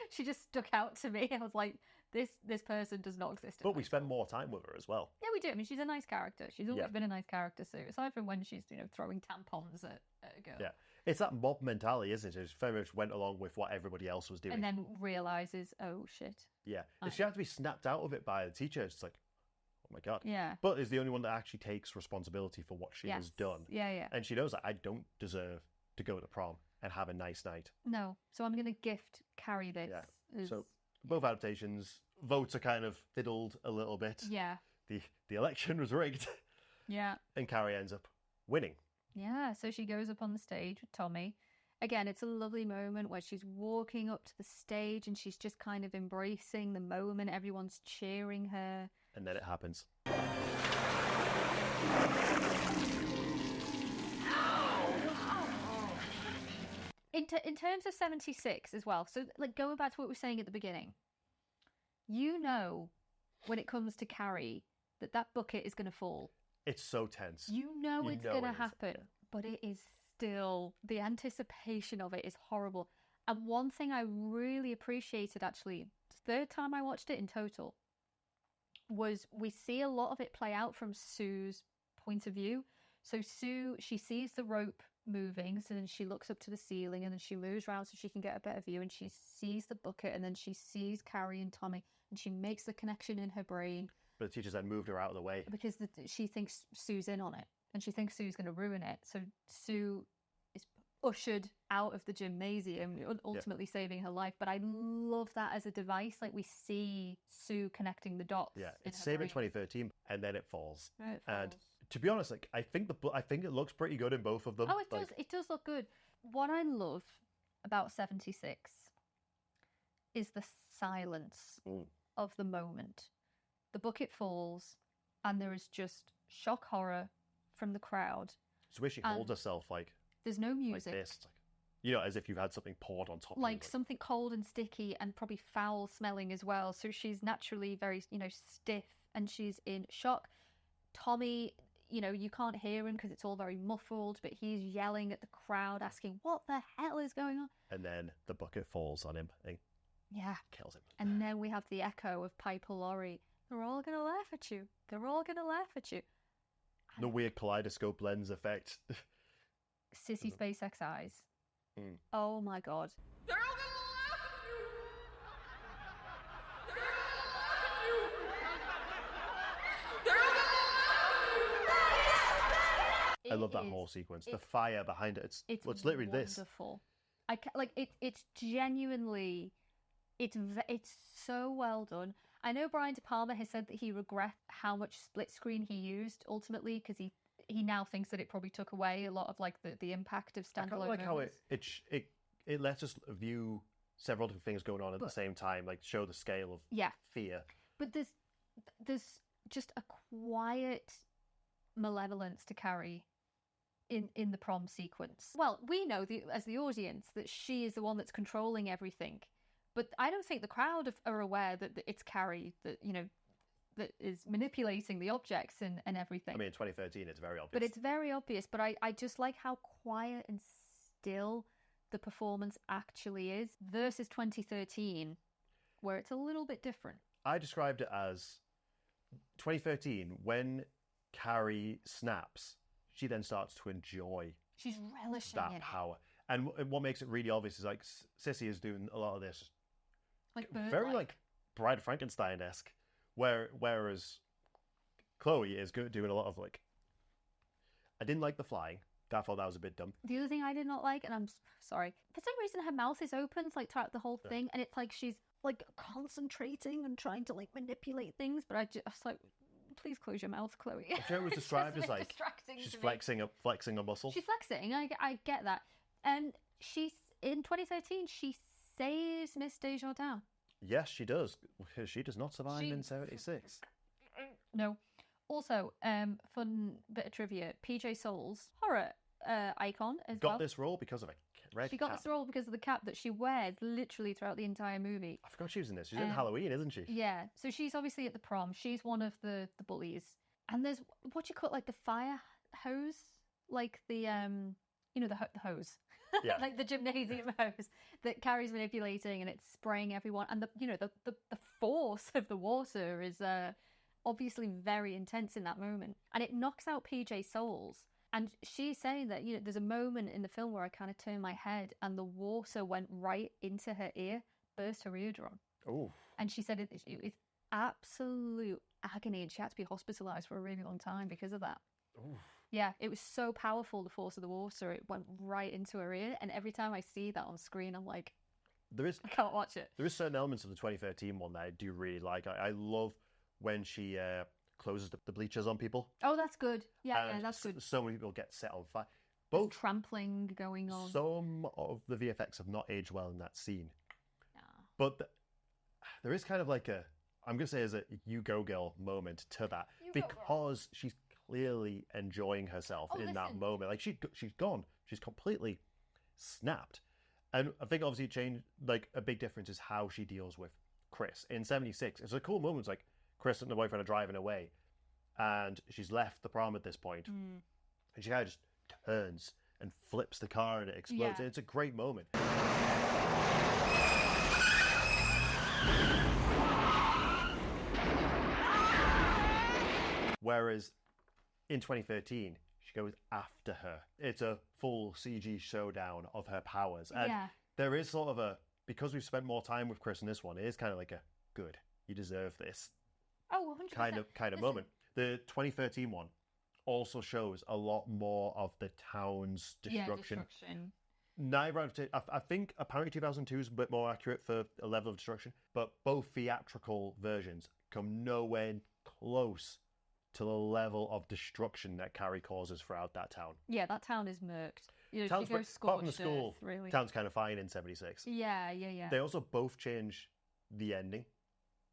she just stuck out to me. I was like, this person does not exist. But we spend more time with her as well. Yeah, we do. I mean, she's a nice character. She's always been a nice character, Sue. Aside from when she's throwing tampons at a girl. Yeah, it's that mob mentality, isn't it? It very much went along with what everybody else was doing, and then realizes, oh shit. Yeah, she had to be snapped out of it by the teacher. It's like, oh my god. Yeah. But is the only one that actually takes responsibility for what she has done. Yeah, yeah. And she knows that I don't deserve to go to prom and have a nice night. No. So I'm going to gift Carrie this. Yeah. So both adaptations, votes are kind of fiddled a little bit. Yeah. The election was rigged. Yeah. And Carrie ends up winning. Yeah. So she goes up on the stage with Tommy. Again, it's a lovely moment where she's walking up to the stage and she's just kind of embracing the moment. Everyone's cheering her. And then it happens. In terms of 76 as well, so like going back to what we were saying at the beginning, when it comes to Carrie, that bucket is going to fall. It's so tense. It's going to happen, but it is still, the anticipation of it is horrible. And one thing I really appreciated, actually, the third time I watched it in total, was we see a lot of it play out from Sue's point of view. So Sue, she sees the rope moving, so then she looks up to the ceiling and then she moves around so she can get a better view, and she sees the bucket and then she sees Carrie and Tommy and she makes the connection in her brain. But the teacher's then moved her out of the way. Because she thinks Sue's in on it and she thinks Sue's going to ruin it. So Sue is ushered out of the gymnasium, ultimately saving her life. But I love that as a device. Like, we see Sue connecting the dots. Yeah, it's saved in 2013 and then it falls. Right, it falls. And to be honest, like I think it looks pretty good in both of them. Oh, it does. It does look good. What I love about 76 is the silence of the moment. The bucket falls, and there is just shock horror from the crowd. It's where she holds herself like. There's no music. Like this, as if you've had something poured on top. Like something cold and sticky, and probably foul smelling as well. So she's naturally very, stiff, and she's in shock. Tommy, you can't hear him because it's all very muffled, but he's yelling at the crowd, asking, what the hell is going on? And then the bucket falls on him and kills him. And then we have the echo of Piper Laurie. They're all going to laugh at you. They're all going to laugh at you. The weird kaleidoscope lens effect. Sissy SpaceX eyes. Oh my god. They're all gonna laugh at you! They're all gonna laugh at you! They're all gonna laugh at you! I love that whole sequence. The fire behind it. It's literally wonderful. It's genuinely, it's so well done. I know Brian De Palma has said that he regrets how much split screen he used ultimately, because he now thinks that it probably took away a lot of like the impact of standalone. I like how it lets us view several different things going on at the same time, like show the scale of fear. But there's just a quiet malevolence to Carrie in the prom sequence. Well, we know as the audience that she is the one that's controlling everything, but I don't think the crowd are aware that it's Carrie that that is manipulating the objects and everything. I mean, in 2013, it's very obvious. But it's very obvious. But I just like how quiet and still the performance actually is versus 2013, where it's a little bit different. I described it as 2013, when Carrie snaps, she then starts to enjoy She's relishing that power. And what makes it really obvious is like Sissy is doing a lot of this, like very like Bride of Frankenstein-esque, whereas Chloe is doing a lot of like. I didn't like the flying. I thought that was a bit dumb. The other thing I did not like, and I'm sorry, for some reason her mouth is open like throughout the whole thing, and it's like she's like concentrating and trying to like manipulate things, but I just like, please close your mouth, Chloe. I'm sure it was It's described just as a bit like distracting she's to me. flexing a muscle. She's flexing. I get that. And she's in 2013. She saves Miss Desjardins. Yes, she does. Because she does not survive She- in 76. No. Also, fun bit of trivia. PJ Souls, horror icon as Got well. this role because of a red She got cap. this role because of the cap that she wears literally throughout the entire movie. I forgot she was in this. She's in Um, Halloween, isn't she? Yeah, so she's obviously at the prom. She's one of the bullies. And there's, what do you call it, like the fire hose? Like the, the hose. Yeah. Like the gymnasium hose that Carrie's manipulating and it's spraying everyone. And the force of the water is obviously very intense in that moment. And it knocks out PJ Souls. And she's saying that, there's a moment in the film where I kind of turned my head and the water went right into her ear, burst her eardrum. Oh. And she said it was absolute agony and she had to be hospitalised for a really long time because of that. Ooh. Yeah, it was so powerful, the force of the water. It went right into her ear. And every time I see that on screen, I'm like, I can't watch it. There is certain elements of the 2013 one that I do really like. I love when she closes the bleachers on people. Oh, that's good. Yeah, And that's good. So many people get set on fire. There's Both trampling going on. Some of the VFX have not aged well in that scene. Nah. But there is kind of like I'm going to say as a you go girl moment to that. You go, girl. Because she's clearly enjoying herself in that listen. moment. Like she's gone. She's completely snapped. And I think obviously changed, like a big difference is how she deals with Chris. In 76, it's a cool moment. It's like Chris and the boyfriend are driving away and she's left the prom at this point. And she kind of just turns and flips the car and it explodes. Yeah. It's a great moment. Whereas in 2013, she goes after her. It's a full CG showdown of her powers. And Yeah. there is sort of because we've spent more time with Chris in this one, it is kind of like a good, you deserve this Oh, 100%. kind of Listen. moment. The 2013 one also shows a lot more of the town's destruction. Yeah, destruction. Neither I think apparently 2002 is a bit more accurate for a level of destruction, but both theatrical versions come nowhere close to the level of destruction that Carrie causes throughout that town. Yeah, that town is murked. Town's she goes apart from the scorched school, earth, really. town's kind of fine in 76. Yeah. They also both change the ending.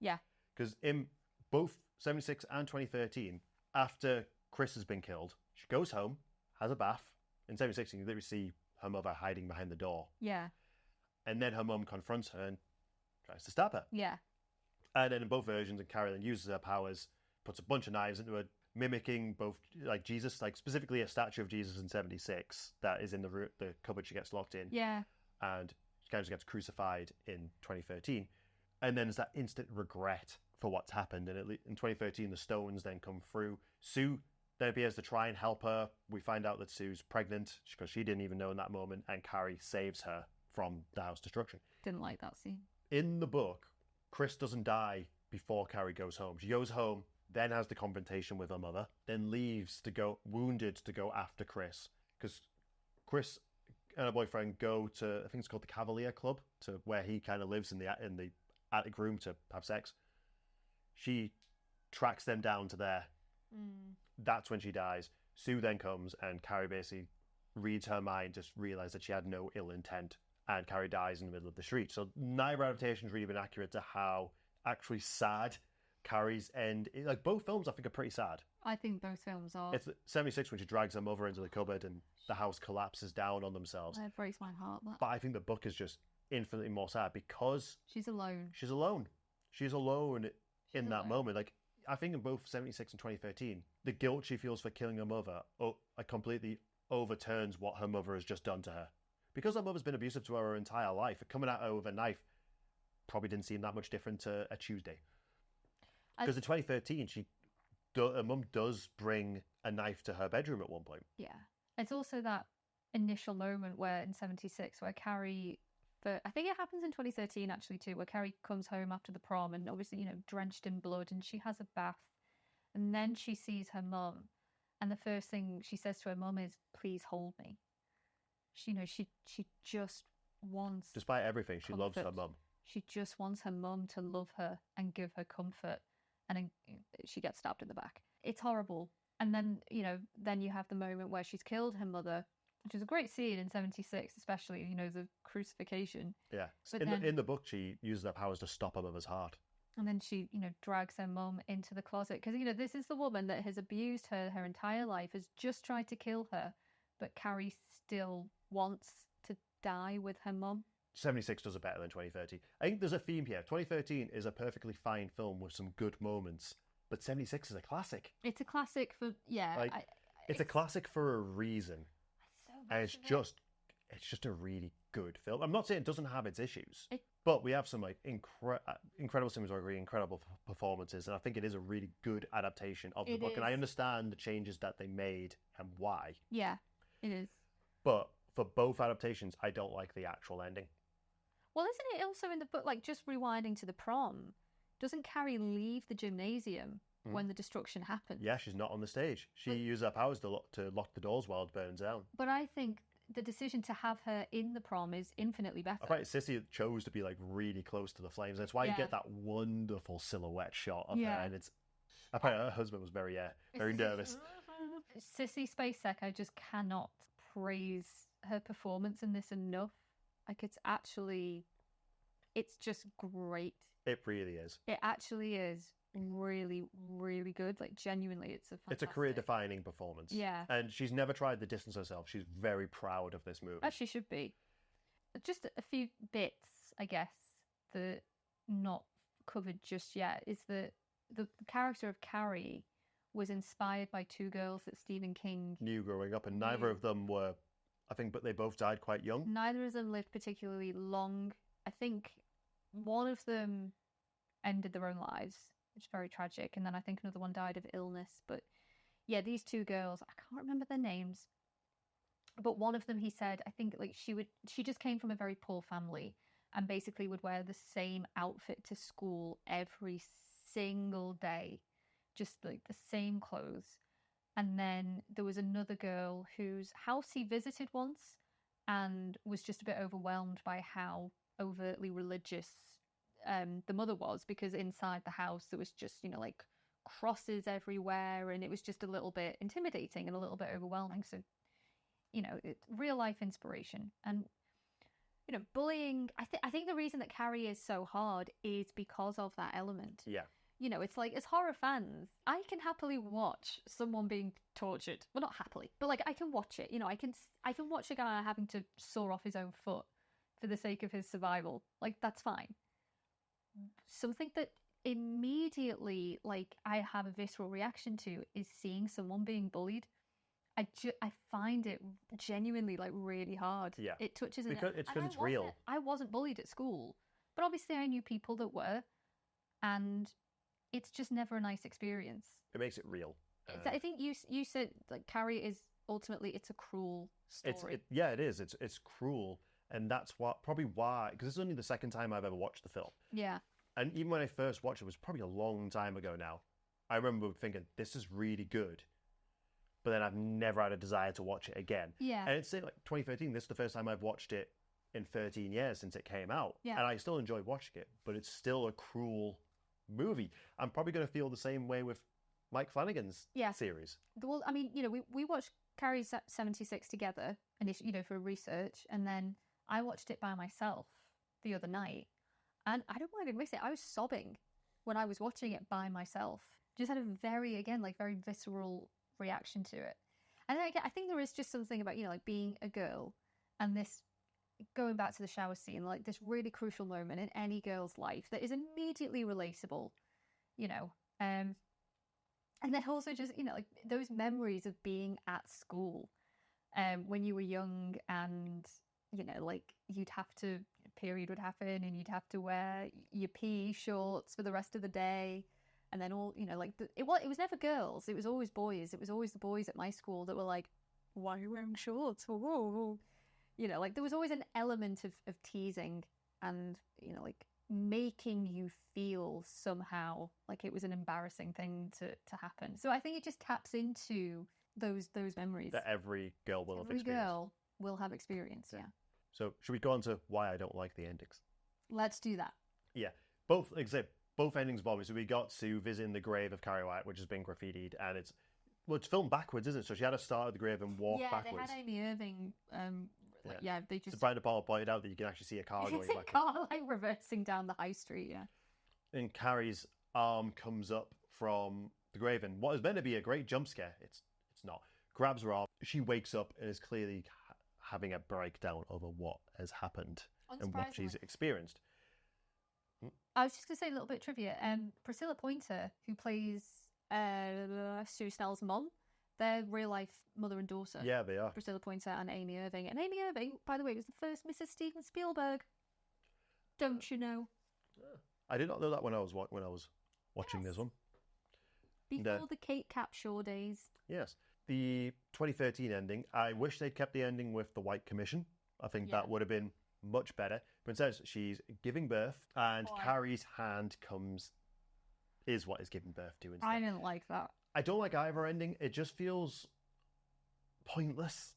Yeah. Because in both 76 and 2013, after Chris has been killed, she goes home, has a bath. In 76, you can literally see her mother hiding behind the door. Yeah. And then her mum confronts her and tries to stab her. Yeah. And then in both versions, and Carrie then uses her powers, puts a bunch of knives into her, mimicking both, like Jesus, like specifically a statue of Jesus in 76 that is in the cupboard she gets locked in. Yeah. And she kind of gets crucified in 2013. And then there's that instant regret for what's happened. And in 2013, the stones then come through. Sue then appears to try and help her. We find out that Sue's pregnant because she didn't even know in that moment. And Carrie saves her from the house destruction. Didn't like that scene. In the book, Chris doesn't die before Carrie goes home. She goes home, then has the confrontation with her mother, then leaves to go, wounded, to go after Chris. Because Chris and her boyfriend go to, I think it's called the Cavalier Club, to where he kind of lives in the attic room to have sex. She tracks them down to there. That's when she dies. Sue then comes and Carrie basically reads her mind, just realised that she had no ill intent, and Carrie dies in the middle of the street. So neither adaptation's really been accurate to how actually sad Carrie's end is. Like both films I think are pretty sad. I think both films are. It's 76 when she drags her mother into the cupboard and the house collapses down on themselves. It breaks my heart. That. But I think the book is just infinitely more sad because She's alone. she's alone. She's alone in that alone. moment. Like I think in both 76 and 2013, the guilt she feels for killing her mother completely overturns what her mother has just done to her. Because her mother's been abusive to her entire life, coming at her with a knife probably didn't seem that much different to a Tuesday. Because in 2013, her mum does bring a knife to her bedroom at one point. Yeah. It's also that initial moment where in 76 where Carrie, I think it happens in 2013 actually too, where Carrie comes home after the prom and obviously, drenched in blood, and she has a bath. And then she sees her mum, and the first thing she says to her mum is, "Please hold me." She just wants, Despite everything, she loves her comfort. mum. She just wants her mum to love her and give her comfort. and then she gets stabbed in the back. It's horrible. And then, then you have the moment where she's killed her mother, which is a great scene in 76, especially, the crucifixion. Yeah. But In the book, she uses her powers to stop her mother's heart. And then she, drags her mum into the closet. Because, this is the woman that has abused her entire life, has just tried to kill her, but Carrie still wants to die with her mum. 76 does it better than 2013. I think there's a theme here. 2013 is a perfectly fine film with some good moments, but 76 is a classic. It's a classic for, it's a classic for a reason. And it's just a really good film. I'm not saying it doesn't have its issues, but we have some incredible cinematography, incredible performances, and I think it is a really good adaptation of the book. And I understand the changes that they made and why. Yeah, it is. But for both adaptations, I don't like the actual ending. Well, isn't it also in the book, just rewinding to the prom, doesn't Carrie leave the gymnasium when the destruction happens? Yeah, she's not on the stage. She uses her powers to lock the doors while it burns down. But I think the decision to have her in the prom is infinitely better. Right, Sissy chose to be really close to the flames. That's why you get that wonderful silhouette shot of her, and it's. Apparently, her husband was very nervous. Sissy Spacek, I just cannot praise her performance in this enough. It's just great. It really is. It actually is really, really good. Genuinely, it's a career-defining performance. Yeah. And she's never tried to distance herself. She's very proud of this movie. As she should be. Just a few bits, I guess, that not covered just yet, is that the character of Carrie was inspired by two girls that Stephen King knew growing up, and neither of them were, I think, but they both died quite young. Neither of them lived particularly long. I think one of them ended their own lives, which is very tragic, and then I think another one died of illness. But yeah, these two girls, I can't remember their names, but one of them, he said, I think she just came from a very poor family and basically would wear the same outfit to school every single day, just the same clothes. And then there was another girl whose house he visited once and was just a bit overwhelmed by how overtly religious the mother was, because inside the house there was just, crosses everywhere, and it was just a little bit intimidating and a little bit overwhelming. So, real life inspiration. And, bullying, I think the reason that Carrie is so hard is because of that element. Yeah. It's as horror fans, I can happily watch someone being tortured. Well, not happily, but I can watch it. I can watch a guy having to saw off his own foot for the sake of his survival. That's fine. Something that immediately, I have a visceral reaction to is seeing someone being bullied. I find it genuinely, really hard. Yeah. It touches because it's real. I wasn't bullied at school, but obviously I knew people that were, and it's just never a nice experience. It makes it real. I think you said Carrie is ultimately, it's a cruel story. It is. It's cruel, and that's probably why, because this is only the second time I've ever watched the film. Yeah. And even when I first watched it, was probably a long time ago now. I remember thinking, this is really good, but then I've never had a desire to watch it again. Yeah. And it's 2013. This is the first time I've watched it in 13 years since it came out. Yeah. And I still enjoy watching it, but it's still a cruel movie. I'm probably going to feel the same way with Mike Flanagan's series. Well, I mean, we watched Carrie 76 together, and for research, and then I watched it by myself the other night, and I don't mind admitting it, I was sobbing when I was watching it by myself. Just had a very visceral reaction to it. And then I think there is just something about being a girl, and this, going back to the shower scene, this really crucial moment in any girl's life that is immediately relatable, and then also just, those memories of being at school when you were young, and, you'd have to, period would happen, and you'd have to wear your PE shorts for the rest of the day. And then all, it was never girls. It was always boys. It was always the boys at my school that were like, why are you wearing shorts? Whoa. There was always an element of teasing and, making you feel somehow like it was an embarrassing thing to happen. So I think it just taps into those memories that every girl will have experienced. Every girl will have experienced, yeah. So should we go on to why I don't like the endings? Let's do that. Yeah. Both, except both endings bother me. So we got to visiting the grave of Carrie White, which has been graffitied, and it's filmed backwards, isn't it? So she had to start at the grave and walk backwards. They had Amy Irving. They just. So Brian De Palma pointed out that you can actually see a car going back. Car like reversing down the high street. Yeah. And Carrie's arm comes up from the grave, and what is meant to be a great jump scare, it's not. Grabs her arm. She wakes up and is clearly having a breakdown over what has happened and what she's experienced. I was just going to say a little bit of trivia. Priscilla Pointer, who plays Sue Snell's mom, they're real life mother and daughter. Yeah, they are. Priscilla Pointer and Amy Irving. And Amy Irving, by the way, was the first Mrs. Steven Spielberg. Don't you know? I did not know that when I was watching this one. Before the Kate Capshaw days. Yes. The 2013 ending, I wish they'd kept the ending with the White Commission. I think that would have been much better. But instead, she's giving birth, and Carrie's hand is what is giving birth to instead. I didn't like that. I don't like either ending. It just feels pointless.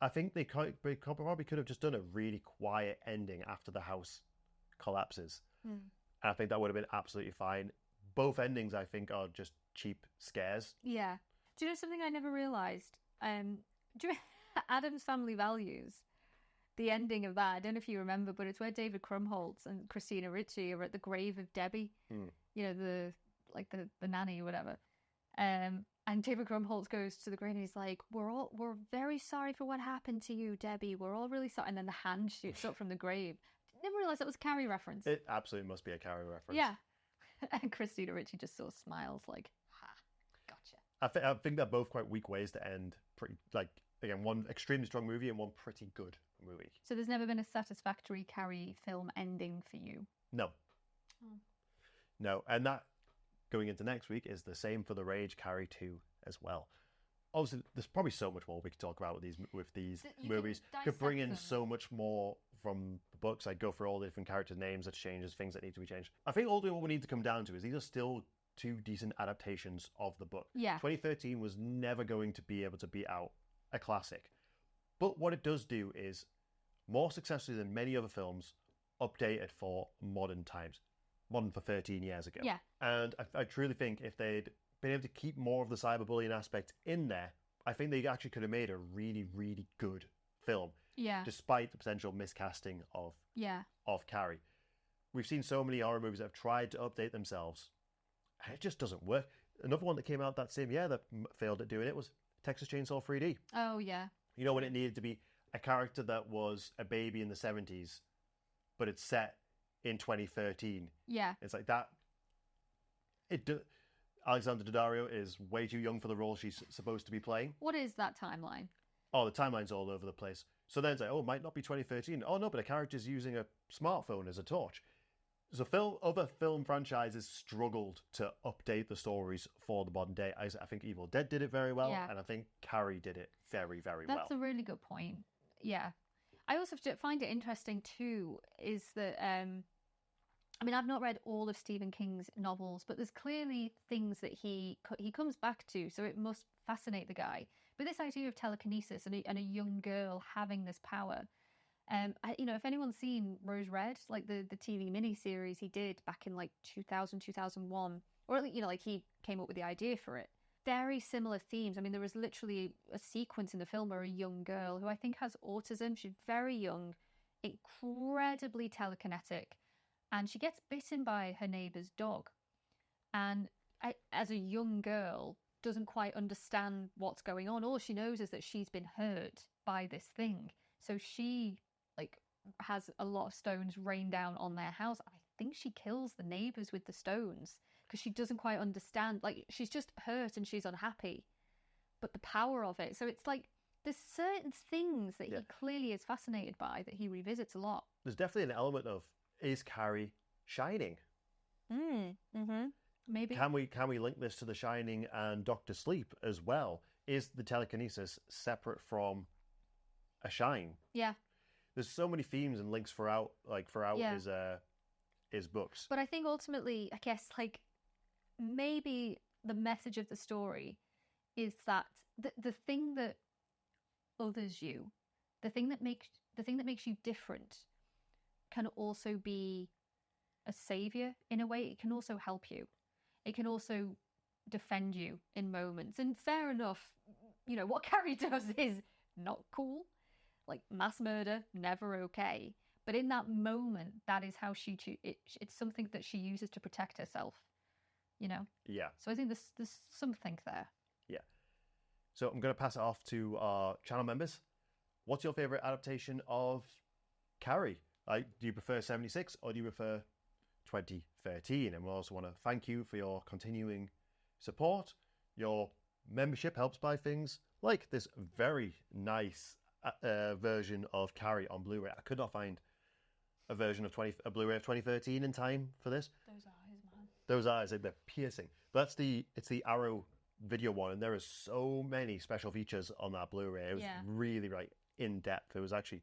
I think they probably could have just done a really quiet ending after the house collapses. I think that would have been absolutely fine. Both endings, I think, are just cheap scares. Yeah. Do you know something I never realised? Do you Adam's Family Values? The ending of that, I don't know if you remember, but it's where David Krumholtz and Christina Ricci are at the grave of Debbie. You know, the nanny or whatever. And David Krumholtz goes to the grave and he's like, "We're very sorry for what happened to you, Debbie. We're all really sorry." And then the hand shoots up from the grave. Never realised that was a Carrie reference. It absolutely must be a Carrie reference. Yeah. And Christina Ricci just sort of smiles like, "Ha, gotcha." I think they're both quite weak ways to end. Pretty again, one extremely strong movie and one pretty good movie. So there's never been a satisfactory Carrie film ending for you? No. No, and that going into next week is the same for The Rage Carrie 2 as well. Obviously, there's probably so much more we could talk about with these movies. Could bring in so much more from the books. I'd go through all the different character names that changes, things that need to be changed. I think ultimately what we need to come down to is these are still two decent adaptations of the book. Yeah. 2013 was never going to be able to beat out a classic. But what it does do is, more successfully than many other films, update it for modern times. Modern for 13 years ago. Yeah. And I truly think if they'd been able to keep more of the cyberbullying aspect in there, I think they actually could have made a really, really good film. Yeah. Despite the potential miscasting of Carrie. We've seen so many horror movies that have tried to update themselves, and it just doesn't work. Another one that came out that same year that failed at doing it was Texas Chainsaw 3D. Oh, yeah. You know, when it needed to be a character that was a baby in the 70s, but it's set in 2013. Yeah. It's like that. Alexandra Daddario is way too young for the role she's supposed to be playing. What is that timeline? Oh, the timeline's all over the place. So then it's like, oh, it might not be 2013. Oh, no, but a character's using a smartphone as a torch. So other film franchises struggled to update the stories for the modern day. I think Evil Dead did it very well, and I think Carrie did it very, very well. That's a really good point. Yeah. I also find it interesting, too, is that, I mean, I've not read all of Stephen King's novels, but there's clearly things that he comes back to, so it must fascinate the guy. But this idea of telekinesis and a young girl having this power... if anyone's seen Rose Red, like the TV miniseries he did back in like 2000, 2001, or he came up with the idea for it. Very similar themes. I mean, there was literally a sequence in the film where a young girl who I think has autism, she's very young, incredibly telekinetic, and she gets bitten by her neighbour's dog. And as a young girl, doesn't quite understand what's going on. All she knows is that she's been hurt by this thing. So she has a lot of stones rain down on their house. I think she kills the neighbours with the stones because she doesn't quite understand. She's just hurt and she's unhappy, but the power of it. So it's like there's certain things that he clearly is fascinated by that he revisits a lot. There's definitely an element of, is Carrie shining? Maybe. Can we link this to The Shining and Doctor Sleep as well? Is the telekinesis separate from a shine? Yeah. There's so many themes and links throughout his books. But I think ultimately, I guess, maybe the message of the story is that the thing that others you, the thing that makes you different, can also be a savior in a way. It can also help you. It can also defend you in moments. And fair enough, you know, what Carrie does is not cool. Like, mass murder, never okay. But in that moment, that is how it's something that she uses to protect herself, you know? Yeah. So I think there's something there. Yeah. So I'm going to pass it off to our channel members. What's your favourite adaptation of Carrie? Like, do you prefer 76 or do you prefer 2013? And we also want to thank you for your continuing support. Your membership helps buy things like this very nice version of Carrie on Blu-ray. I could not find a version of a Blu-ray of 2013 in time for this. Those eyes, man. Those eyes, they're piercing. But it's the Arrow video one, and there are so many special features on that Blu-ray. It was really in depth. It was actually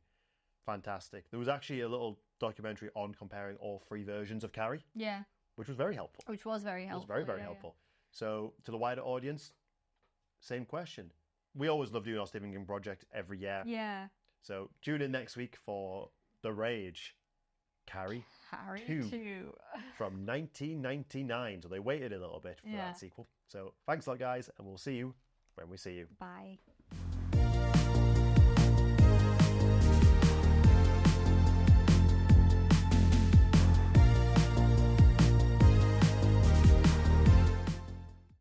fantastic. There was actually a little documentary on comparing all three versions of Carrie. Yeah. Which was very helpful. Which was very helpful. It was very, very helpful. So to the wider audience, same question. We always love doing our Stephen King project every year. Yeah. So tune in next week for The Rage, Carrie 2 from 1999. So they waited a little bit for that sequel. So thanks a lot, guys, and we'll see you when we see you. Bye.